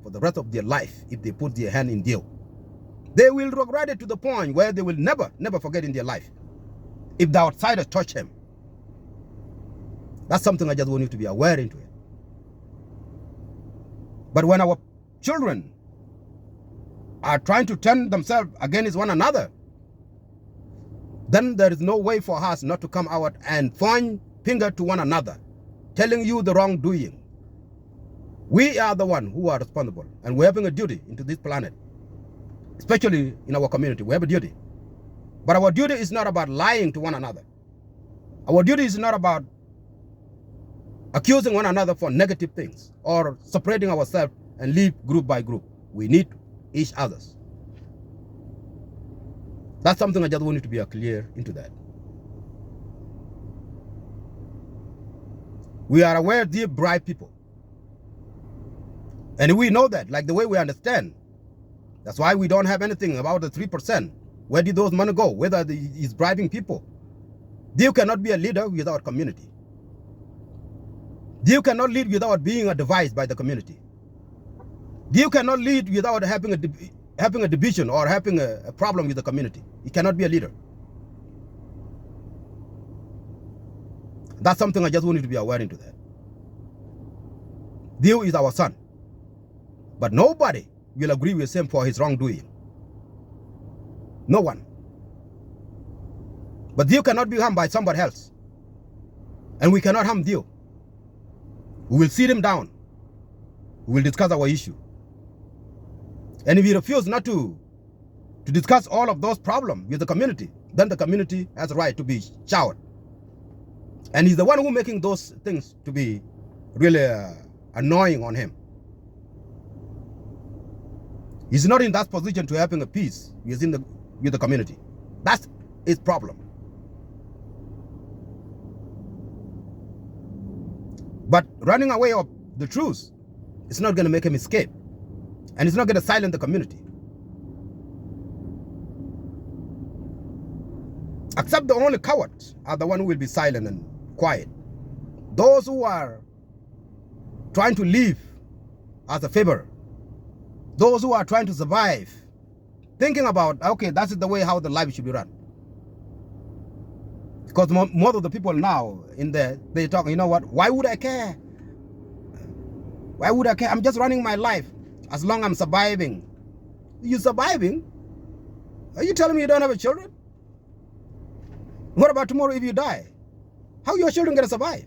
for the rest of their life if they put their hand in Dio. They will regret it to the point where they will never forget in their life if the outsiders touch him. That's something I just want you to be aware into it. But when our children are trying to turn themselves against one another, then there is no way for us not to come out and point finger to one another, telling you the wrongdoing. We are the one who are responsible, and we're having a duty into this planet, especially in our community. We have a duty. But our duty is not about lying to one another. Our duty is not about accusing one another for negative things or separating ourselves and live group by group. We need each other's. That's something I just wanted to be clear into that. We are aware they bribe people. And we know that, like the way we understand. That's why we don't have anything about the 3%. Where did those money go? Whether he's bribing people. You cannot be a leader without community. You cannot lead without being a device by the community. You cannot lead without having a division or having a problem with the community. You cannot be a leader. That's something I just wanted to be aware into that. Dio is our son. But nobody will agree with him for his wrongdoing. No one. But Dio cannot be harmed by somebody else. And we cannot harm Dio. We will sit him down. We will discuss our issue. And if he refuses not to discuss all of those problems with the community, then the community has a right to be showered. And he's the one who making those things to be really annoying on him. He's not in that position to having a peace with the community. That's his problem. But running away of the truth is not going to make him escape. And it's not going to silence the community. Except the only cowards are the one who will be silent and quiet. Those who are trying to live as a favor. Those who are trying to survive. Thinking about, okay, that's the way how the life should be run. Because most of the people now in there, they talk, you know what, why would I care? Why would I care? I'm just running my life as long as I'm surviving. You surviving? Are you telling me you don't have a children? What about tomorrow if you die? How are your children going to survive?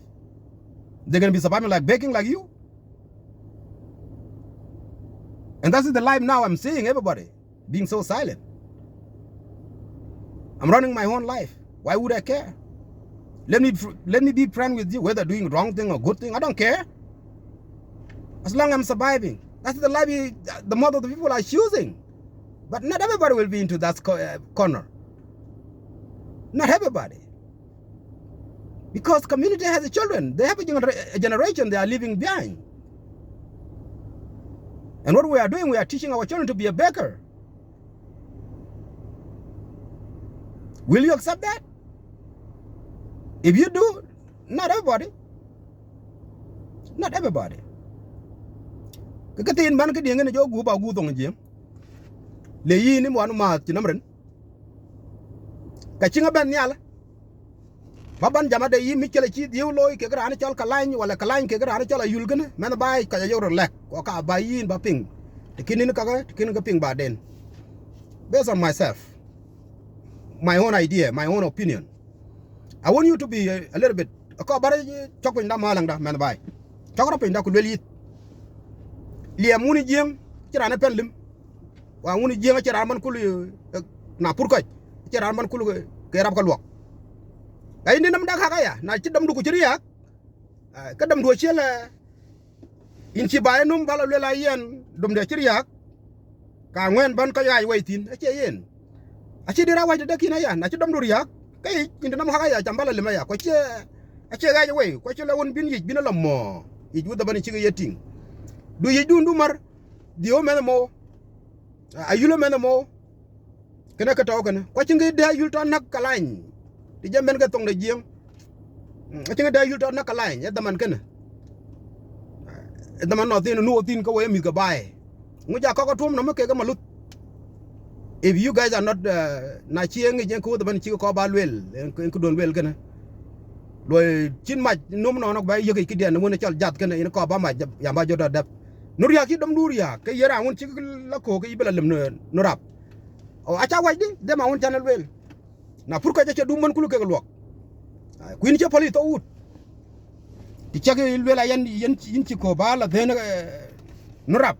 They're going to be surviving like begging like you? And that's the life now I'm seeing everybody being so silent. I'm running my own life. Why would I care? Let me be friends with you, whether doing wrong thing or good thing. I don't care. As long as I'm surviving. That's the life the most of the people are choosing. But not everybody will be into that corner. Not everybody. Because community has children. They have a generation they are leaving behind. And what we are doing, we are teaching our children to be a baker. Will you accept that? If you do, not everybody. Not everybody. Cái tiền bán cái điện cái này cho gu bảo gu tông gì? Lấy gì ni muốn mà chỉ nắm rừng. Cái chính bên nhà là. Baban jama de yi mi chele chi diu loy ke gra ne chol kalain wala kalain ke gra ne chol ayul gane men bay ka yo relax ko ka bayin ba ping te kinin ka ping ba den based on myself, my own idea, my own opinion. I want you to be a little bit ko bare chok pin da malang da men bay chok ro pin da ku leli liam muni jeng ci rana pen lim wa muni jeng ci ran man ku na pour ko ci ran man ku ke rab ka luok ay ni nam da ka ya na ci dam du ko ci riyak ka dam do ci la in ci baye num bala le la yen dum de ci riyak ka ngwen ban ka yaay waytin a ci yen a ci dira way de kina ya na ci dam du riyak kay in nam ka ya jambala le ma ya ko ci a ci ga way ko ci la won bin yi bin la mo yi du da ban ci ga yeting du yi du mar dio men mo ayulo men mo kena ka taw kana ko ci ngay de ayul to nak kalañ di jamben ga tong de jiem ci nga de ayul to nak kalañ ya daman kana daman no tin no tin ko we mi ga bae ngu ja ko tum no ma ke ga malut. If you guys are not na ci nga jen ko daman ci ko ba lwel ko don wel kana loy cin maj num no nak bay yegi ki den mo ne chal jat kana ina ko ba maj ya ba joda def nur ya ki dam dur ya ke yera won ci la ko ke ibela lem no rap o acha waj di dem won channel wel na pour ko ja du man ku lu ke luok ku ni ci poli to wut ti chake lela yan ci ko bala dena no rap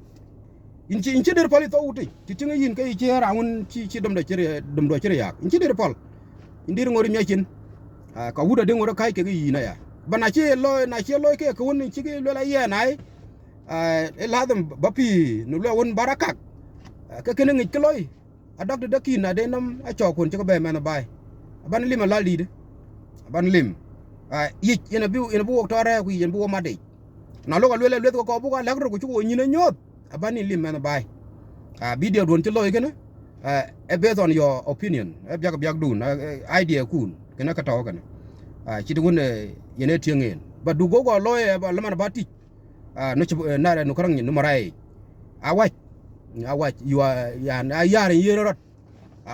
inci der poli to uti ti tinga yin kay ci raun ci dom do cire yak inci der pol indir ngori nyakin ka wuda de ngoro kay ke yina ya bana ci lo ke ko won ci lela yenai ladam bapi nu le won barakak ka kene ngi kloy adak de kina de nam a chokun ci ko be man bay ban lim la li de ban lim yik ina bu tore ku yen bu ma de na lo le ko bu ka lak ro ku ko nyina nyot abani lim man bay video don ci loy gëna based on your opinion biak dun idea kun kena ka taw kana ci de won yene tiengen ba du go loy ba laman ba ti no ci na no karang ni no maray awaj you are ya yare yerot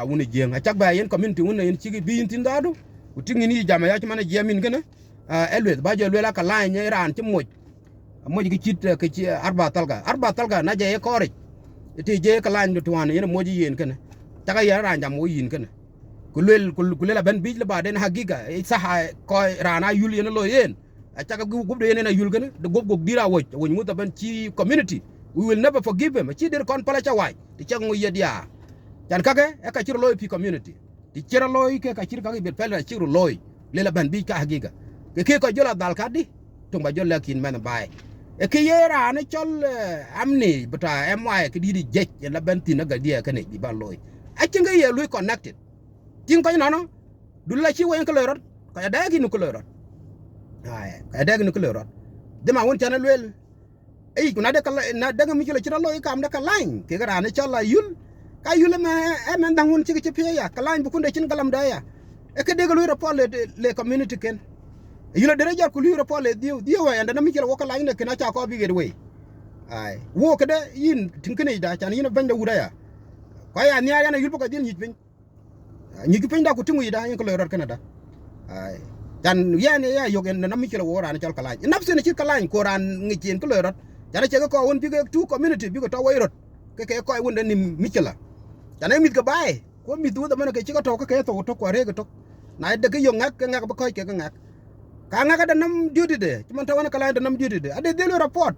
woni jeng chak ba yen community won yen ci bi yin tin dadu ku tingi ni jama ya ci man jemin gëna elwet ba je lela ka lañ ran ci moj gi cit ke ci arba talga na je ko rek ti je ka lañ do tuwan yen moji yen kana taga ya ran jam wo yin kana ku lela ben bij la ba den hagiga saha ko rana yul yen lo yen taga gubdo yen na yul kana de gob dira wo mu ta ben ci community we will never forgive him ci der kon pala cha way ti ci ngu yedia jan kage e ka ci lo pi community ti ci lo ke ka ci ka be pel ci lo lela ben bij ka hagiga ke ko jola dal ka di tumba jola kin man bay e ke yera ne chol amni bata my ke di je la benti na ga dia kane di ba loy a ci nga ye lui connected tin ko no du la ci wen ko lorot ka da gi no ko lorot ay ka da gi no ko lorot de ma won chana lwel ay ku na de kala na daga mi ci la ci loy kam da ka lain ke ga ne chol la yul ka yul ma e men dang won ci pe ya ka lain bu kunde cin galam da ya e ke de ga lui report le community ken yula dere jar ku lu report le dio wa anda na mi kela waka lain ne kana cha ko bi gedwe ai wo kada yin tinkene da chan yin banda wuda ya ko ya ni ya na yul ko din nyit pin da ku tingu da yin ko le rot kana da ai dan ya ne ya yogen na mi kela wora na chal kala nafse ne chir kala ko ran ngi chen ko le rot jana che ko won bi ga tu community bi ko to way rot ke ko won ni mi kela jana mit ga bai ko mi du da man ke chi ko to ke to ko re ga to na de ke yo ngak ba ko ke ngak kanga ka danam duty de cuman tawana kala danam duty de ade delo report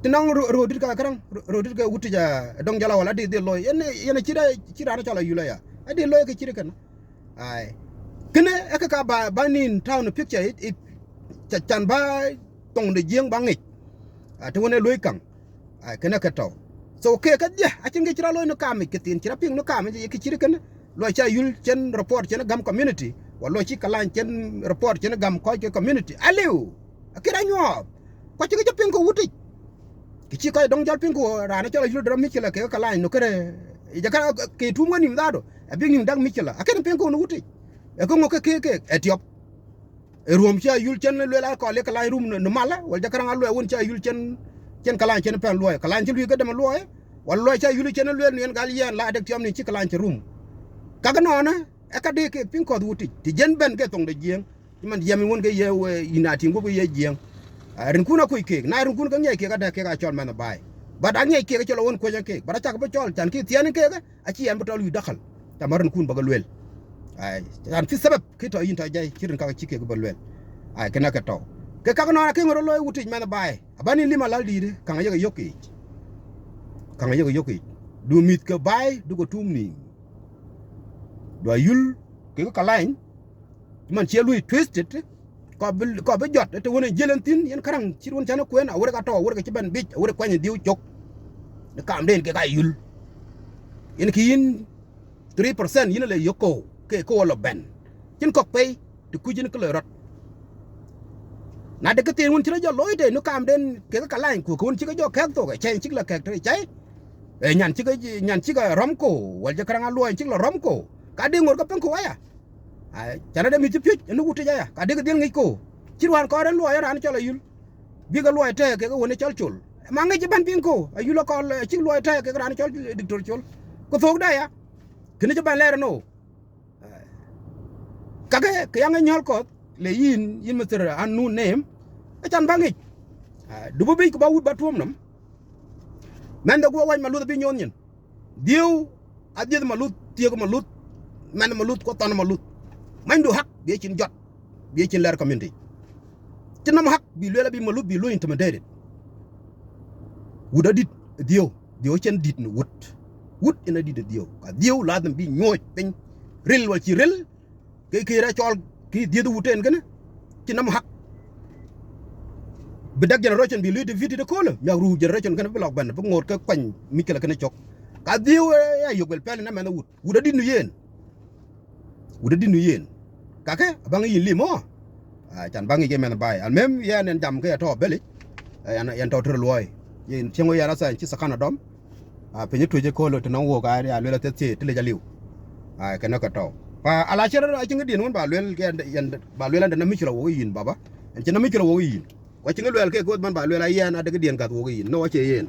tinang rodit ka karang rodit ka wuti ja dong jala wala de delo yene cira na chala yula ya ade loy ka cira kan ai kene ka ba nin town picture it chan ba tong de jeng bangi to wona loy kang ai kene ka taw so ke ka ja a cinga cira loy no kam ke tin cira ping no kam ke cira kan loy cha yul chen report chen gam community wallo ci kalan chen report chen gam ko ke community aliu akira nyo ko ci ke pin ko wuti ki ci ko dong jal pin ko rana ci la jul drum mi ci la ke kalan no kere ja ka ke tu ngani mdado abi ngi dag mi ci la akira pin ko no wuti e ko ngoke ke etiop e rom ci yul chen le la ko le kalan rum no mala wal ja karanga lo won ci yul chen kalan chen pen lo kalan ci lu ga dem lo wallo ci yul chen lo yen gal yen la dek tiom ni ci kalan ci rum kaga nona akade ke pin ko wuti ti jen ben ke tong de jeng man yami won ke ye inati ngo ye jeng rin kuna ko ke na rin kuna ke ga da ke ga chol man bay ba da nge ke ga chol won ko ke ba ta ba chol tan ki tian ke ga a ci yan ba tol yu dakhal ta maran kun ba ga lwel ay tan fi sabab ke to yin ta jay ci rin ka ci ke ga ba lwel ay ke na ka taw ke kaga no ke ngoro loy wuti man bay abani lima lal di de kan ye ga yoki du mit ke bay du ko tum ni do yul ke ko lain man ci lui twisted ko be jot te wona jelentin yen karang ci won tan ko en awre ka to awre ci ban bi awre ko ni diw jok de kam den ke ka yul yen ki yin 3% yin le yoko ke ko wala ben cin ko pay te ku jin ko le rot na de ke tin won ci la jo loy de no kam den ke ka lain ko won ci ko jo kek to ke chen ci la kek te chay e nyan ci ga rom ko wal ja karang loy ci la rom ko ka de ngor ka pen ko waya ai chana de mi ti pi no wuti ja ya ka de den ngi ko cirwan ko ren lo ya ran chola yul bi ga lo te ke woni chol chol ma ngi ci ban pin ko ayul ko ci lo te ke ran chol dictor chol ko fok da ya kini ci ban leer no ka ke yang nyol ko le yin Mr anu name a chan bangi du bi ko ba wut ba tuom nam man da go wañ ma lu bi ñon ñen diw a died ma lut tie ko ma lut man ma lut ko ton ma lut man du hak bi ci jot bi ci leer community Chinam hak bi lela bi malut bi lo intimidated. Would did dio chen did no wood in a did dio. Ka dio la them bi ñoy pen rel wal ci rel ke ra ciol ki dio wuten gëna chinam hak. Bedak generation bi lu de vidi de kola ya ru generation gëna blok ban bu ngor ka kwañ mi kala gëna ciok. Ka dio ya yobel pel na mena wood did nu yen. Would did nu yen. Kake bang yin limo. Chan bang ge men bay al mem ya nen jam ke to beli yan to loy yin chengo ya rasa ci sakana dom penye tuje ko lo tano wo ga ya le te te le jaliw ke na ka to pa ala chere ci ngadi non ba le yan ba le lan na mi chiro wo yin baba en ci na mi chiro wo yin wa ci ngel ke ko man ba le la yan adaga dien ka wo yin no che yin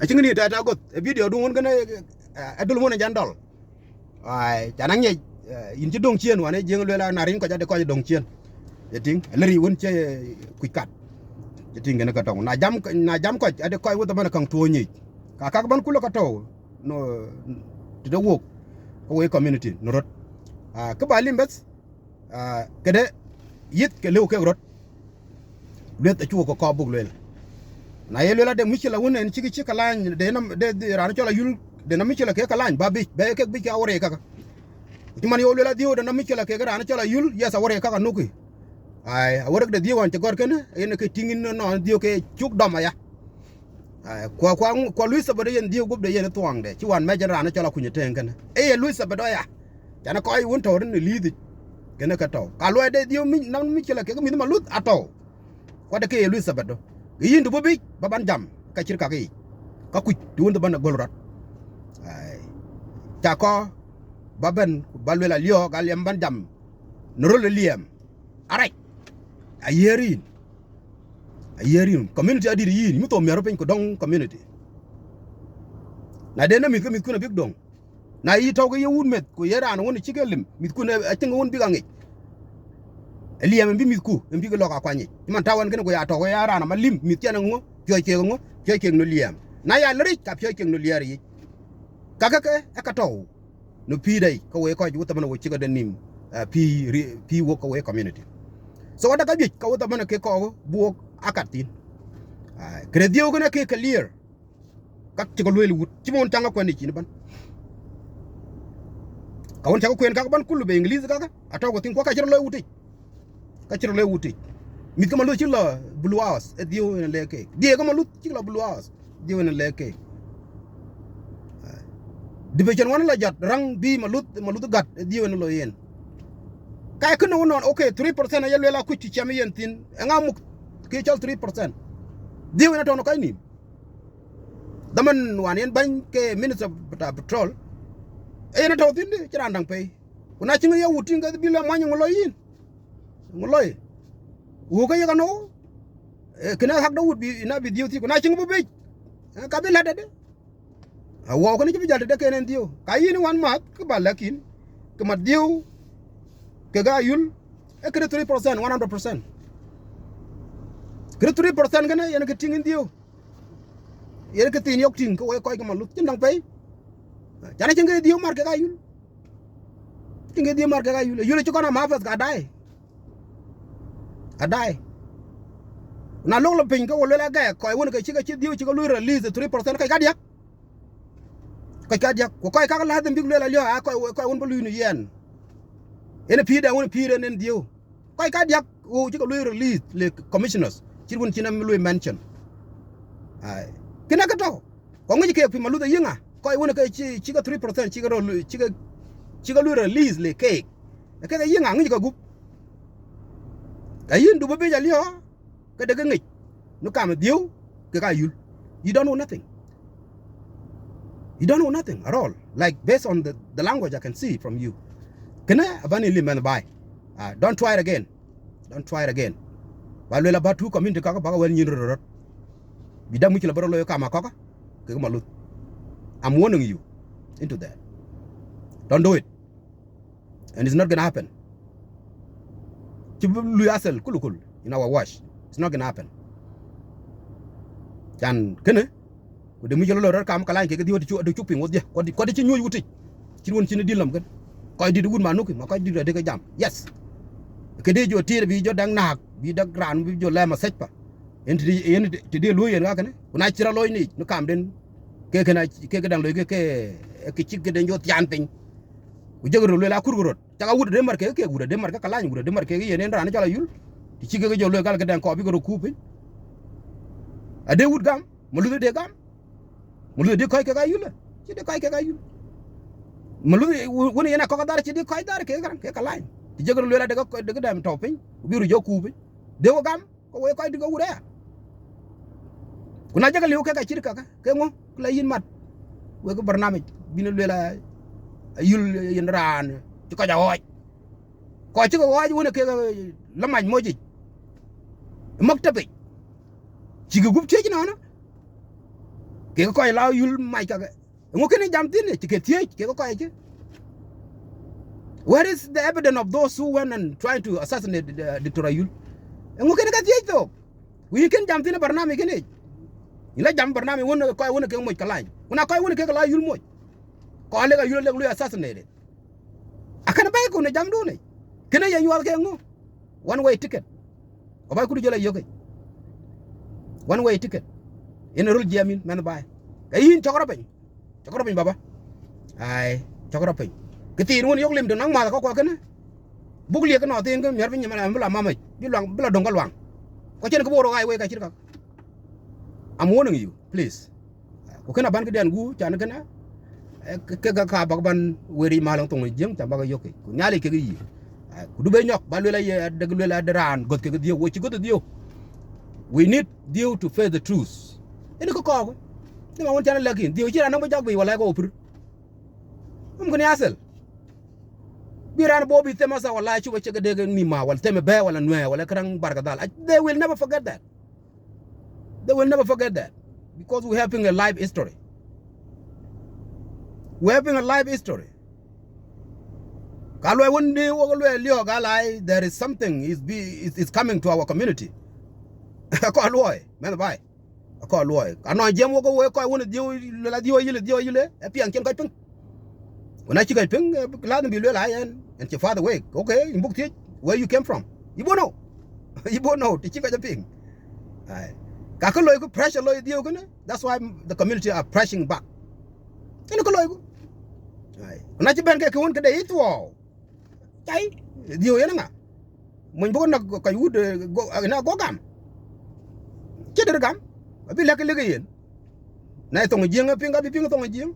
a ci ngani ta got video du won gana adul mo na jandol ai chanang ye yin ci dong chien wane jeng le la narin ko jade ko dong chien ye ting leri won che kuikat ye ting gena ka tong na jam ko ade ko wo man kan to nyi ka ban kulo ka to no to the work ko community no rot ka balim bes kede yit ke lew ke rot le ta chu ko bug le na ye le la de michela won en ci kala de nam de ran chola yul de na michela ke kala ba bi be ke bi ka wore ka man yo lela dio na michela ke gara na chala yul ya sa wore ka nuki ai awore de dio wan te gor ken ene ke tingin no dio ke chuk doma ya ai kwa luisa bade yen dio gob de yen tuang de ci wan me jara na chala kunye ten ken e luisa bade ya jana ko ai won to ni lidi ken ka to ka lo de dio mi na michela ke mi ma lut ato ko de ke luisa bade yin du bobi baban jam ka cir ka ki ka ku du won ban golrat ai ta ko baben balwela lio galem ban jam nrol liam arai ayerin community adiri yin mi to mero pen ko dong community na de na mi ko na big dong na yi taw ko yewun met ko yera an woni cigelim mi ko na atinga won bigangi liam bi mi ko mbi ko loka kwani man tawan gene ko ya to ko yara na malim mi tiana ngo kyoy no liam na ya lri ka kyoy no liari kaka ke akato no pi dai ko we ko ju ta man wo ci ga denim pi wo ko we community so wada ka bi ko ta man ke ko bu akatin credio gona ke clear kak ci ko lelu wut ci mon tanga ko ni ci ban ka won ta ko en ka ban kullu be english kaka ataw ko tin ko ka ci lo wuti ka ci lo wuti mi ko ma lo ci la blue house e dio en leke die ko ma lu ci la blue house dio en leke division 1 la jat rang bi malut gat dio en lo yen kay ko no non okay 3% ya lela ku ci cham yen tin nga mu ke chal 3% dio en to no kay ni daman wan yen ban ke minister of petrol en to tin ci randang pay kuna ci nga ya wuti nga bi la mañ ngolo yin ngoloy wo ka ya no kena hak da wut bi na bi dio ti kuna ci nga bu be ka bi la de wo ko ni ci bijal de kenen dio kayin wan mat ke balakin ke mat dio ke ga yul e ke 3% 100% ke 3% gana yen ke tingin dio yen ke tin yok ting ko we ko ke malut ci ndang pay jana ci nge dio mar ke ga yul ci nge dio mar ke ga yul yul ci ko na ma fas ga dai adai na long la pin ko le la ga ko won ke ci dio ci ko lu release 3% kay ga dia kay ko kay ka la dem big lela lio ko won bolu ni yen ene pi da won pi ren dio kay ka dia o ci ko lu release le commissioners ci won ci na lu mention ai kina ka to ko ngi ke pi malu da yinga ko won ke ci ko 3% ci ko lu release le cake ke da yinga ngi ko gup ayin du be ja lio ke da ngi no kam dio ke ka yul you don't know nothing. You don't know nothing at all. Like based on the language I can see from you. Can I abani liman buy? Don't try it again. Don't try it again. While we about two community kaka baka when you rot. Bidang mukila baro loyo kama kaka. Kega malut. I'm warning you into that. Don't do it. And it's not gonna happen. Chibu luyasel kulukul in our wash. It's not gonna happen. Jan kene de mi jolo rar kam kala ke di woti du chuping wodi ko di ci ñoy wuti ci won ci ne dilam kan coi đi đun mà nút mà coi đi rồi đi cái jam yes cái đi vô tia bị vô đang nạc bị đang gran bị vô làm mà sách pa en đi lui en cái này nãy chira lôi ni nó cảm đến cái này cái đang lôi cái chiếc cái đang vô tian pin udah rồi la kururot chắc udah demar cái udah demar cái kalanya udah demar cái en ran chala yul thì chiếc cái vô lôi cái đang có bị cái kup ada ud gam malu de gam malu de kai cái yul chỉ de kai cái yul malu woni yana ko dar ci di kai dar ke kalanya thì giờ rồi de cái đang top pin biru jo kup de wo gam ko we kai di go udah kuna jaga liu ke chirka ke ngo la yin mat we ko barnamij bina lela yul yin ran ci ko jawoj ko ci ko waj wona ke la mañ moji maktabi ci gup ci na ke ko la yul may ka ngo ke ni jam tin ci ke tie ke ko ci where is the evidence of those who went and trying to assassinate the Torayul ngo ke ka tie to we can jam tin barnamij ke ni ila jam barnami wona koy wona ke moy kalay wona koy wona ke kala yul moy ko le ga yul le lu assassinated akana bay ko ne jam do ne kena ya nyual ke ngo one way ticket o bay ku du jela yoke one way ticket ina rul jamin man bay kayin chokoro pen baba ai chokoro pen ke tin won yok lim do nang ma ko kena bug le ke no tin ke mer bin nyama la mama bi lang bila dong kalwang ko chen ko boro ay we ka chirka I'm warning you, please. Okay, na ban ke dan gu chan kana ke ka bagban weri malang tong jeng ta baga yoke. Ku nyali ke yi. Ku du be nyok ba le la de le la daran got ke dio wo ci got dio. We need dio to face the truth. Ini ko ko. Ni ma won chan la kin dio ci ran ba jag bi wala ko pur. Mum ko ni asel. Bi ran bo bi tema sa wala ci wo ci de ni ma wal teme be wala nwe wala krang barka dal. They will never forget that. They will never forget that because we're having a live history. We're having a live history. There is something is coming to our community. I call Loy, man, bye. I call Loy. I know Jim will go away. I want to deal with happy and can when I chicken ping, glad to be real and your father wake. Okay, in book where you came from. You won't know. You won't know. The chicken ping. Pressure that's why the community are pressing back. When I ban ke won ke dei to chai dio yana nga mun bo na ka yud go na go gam che der gam bi lek le yen na to nging pinga bi pinga to nging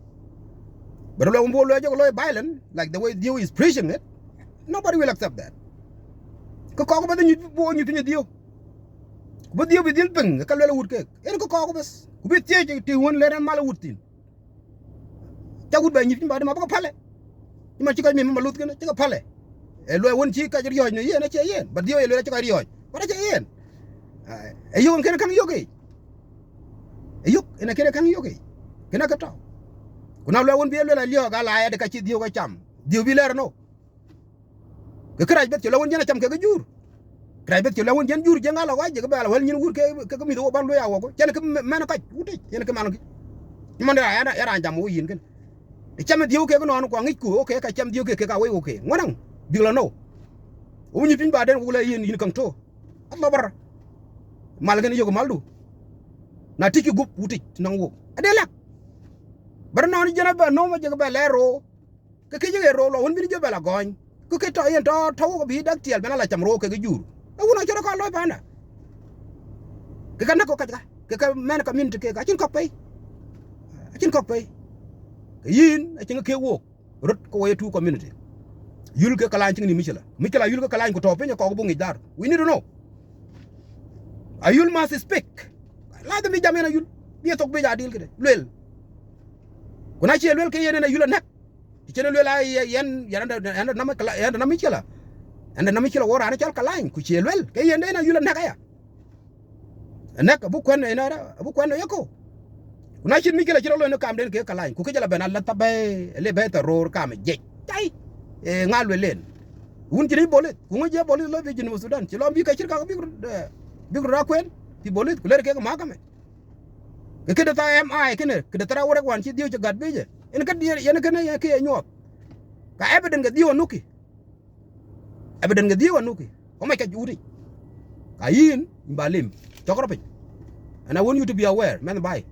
but lo mbo lo jogo lo violent like the way dio is preaching it, nobody will accept that ko ba ñu bo ñu tuñu dio ba dio bi dil peng ka lo wut ke en ko bes ku bi tie ti won le ran mala wutin ta wut ba ñu ba ma ba pale ma ci ko mi ma lut ke ci ko pale e lo won ci ka jor yoy ne yena ci yen ba dio e lo ci ko yoy ba ci yen e yo ken kan yoge e yok ena ken kan yoge kena ka taw kuna lo won bi lo la lio ga la ya de ka ci dio ko cham dio bi leer no ke kraj bet ci lo won jena cham ke ga jur kraj bet ci lo won jen jur je ngala wa je ga bala wal ñin wur ke mi do ban lo ya wo ko ken ke men ka wuti yen ke man ki man da ya ra jam wo yin ken e cham dio ke ko non ko ngi ku okay ka cham dio ke ka we okay ngonang bi lo no o ñu tin ba den wala yin kan to Allah bar mal gan yogo maldu na tiki gup wuti nang wo adela bar non jena ba no ma je ba lero ke je ro lo won bi je ba la goñ ku ke to yen to ko bi dak tiel bena la cham ro ke jur wona jero ka lo bana ke kan ko ka men ka min ke ka chin ko pe yin a chin ke wo rot ko way tu community yul ke kala chin ni mikela yul ke kala ko to pe ko bu ngi dar we need to know ayul must speak la de mi jamena yul bi tok be jadil ke lel kuna ci lel ke yene yul nak ci ne lel ay yen yana na ma kala yana na mikela anda na mikela wora na kala ku ci lel ke yene na yul nak ya nak bu ko ne na bu ko ne yako kuna ci mikela ci lo no kam den ke kala ku ke jala benal la tabe le beta ror kam je tay e ngal len wun ci ni bolet ku nga je bolet lo be jinu Sudan ci lo bi ka ci ka bi ra kwen ti bolit ku le ke ma ka me ke de ta mi ke ne ke de tra wora wan ci dio ci gad be je en ka di yen ke ne ke nyot ka evident ga diwa nuki evident ga diwa nuki o mai ka juri ka yin balim chokro. And I want you to be aware, man. Bye.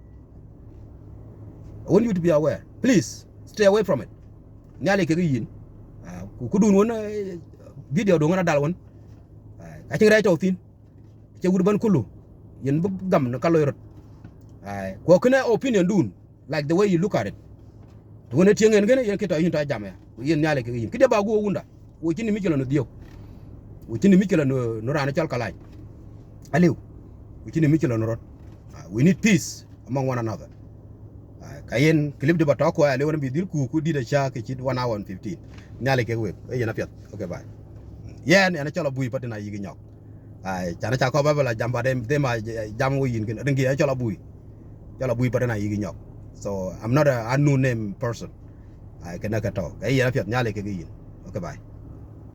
I want you to be aware. Please stay away from it. Nyale ke yin. Ku dun won video do ngana dal won. Ka ci ray taw fin. Ci gudu ban kulu. Yen bu gam na kaloy rot. Ko kena opinion dun like the way you look at it. To wona ti ngeen gene yen ke taw yin ta jam ya. Yen nyale ke yin. Ki de ba go wunda. Wo ci ni mi ci la no dio. Wo ci ni mi ci la no rana cial kalay. Aliw. Wo ci ni mi ci la no rot. We need peace among one another. Kayen clip de batako ale wona bi dil ku di da cha ke ci 1 hour and 15. Nyale ke we e yena piat. Okay bye. Yen ena chala bui patina yigi nyok. Chana cha ko babala jamba de ma jam wo yin ken ngi chala bui. Chala bui patina yigi nyok. So I'm not a unknown name person. I can talk. E yena piat nyale ke yin. Okay bye.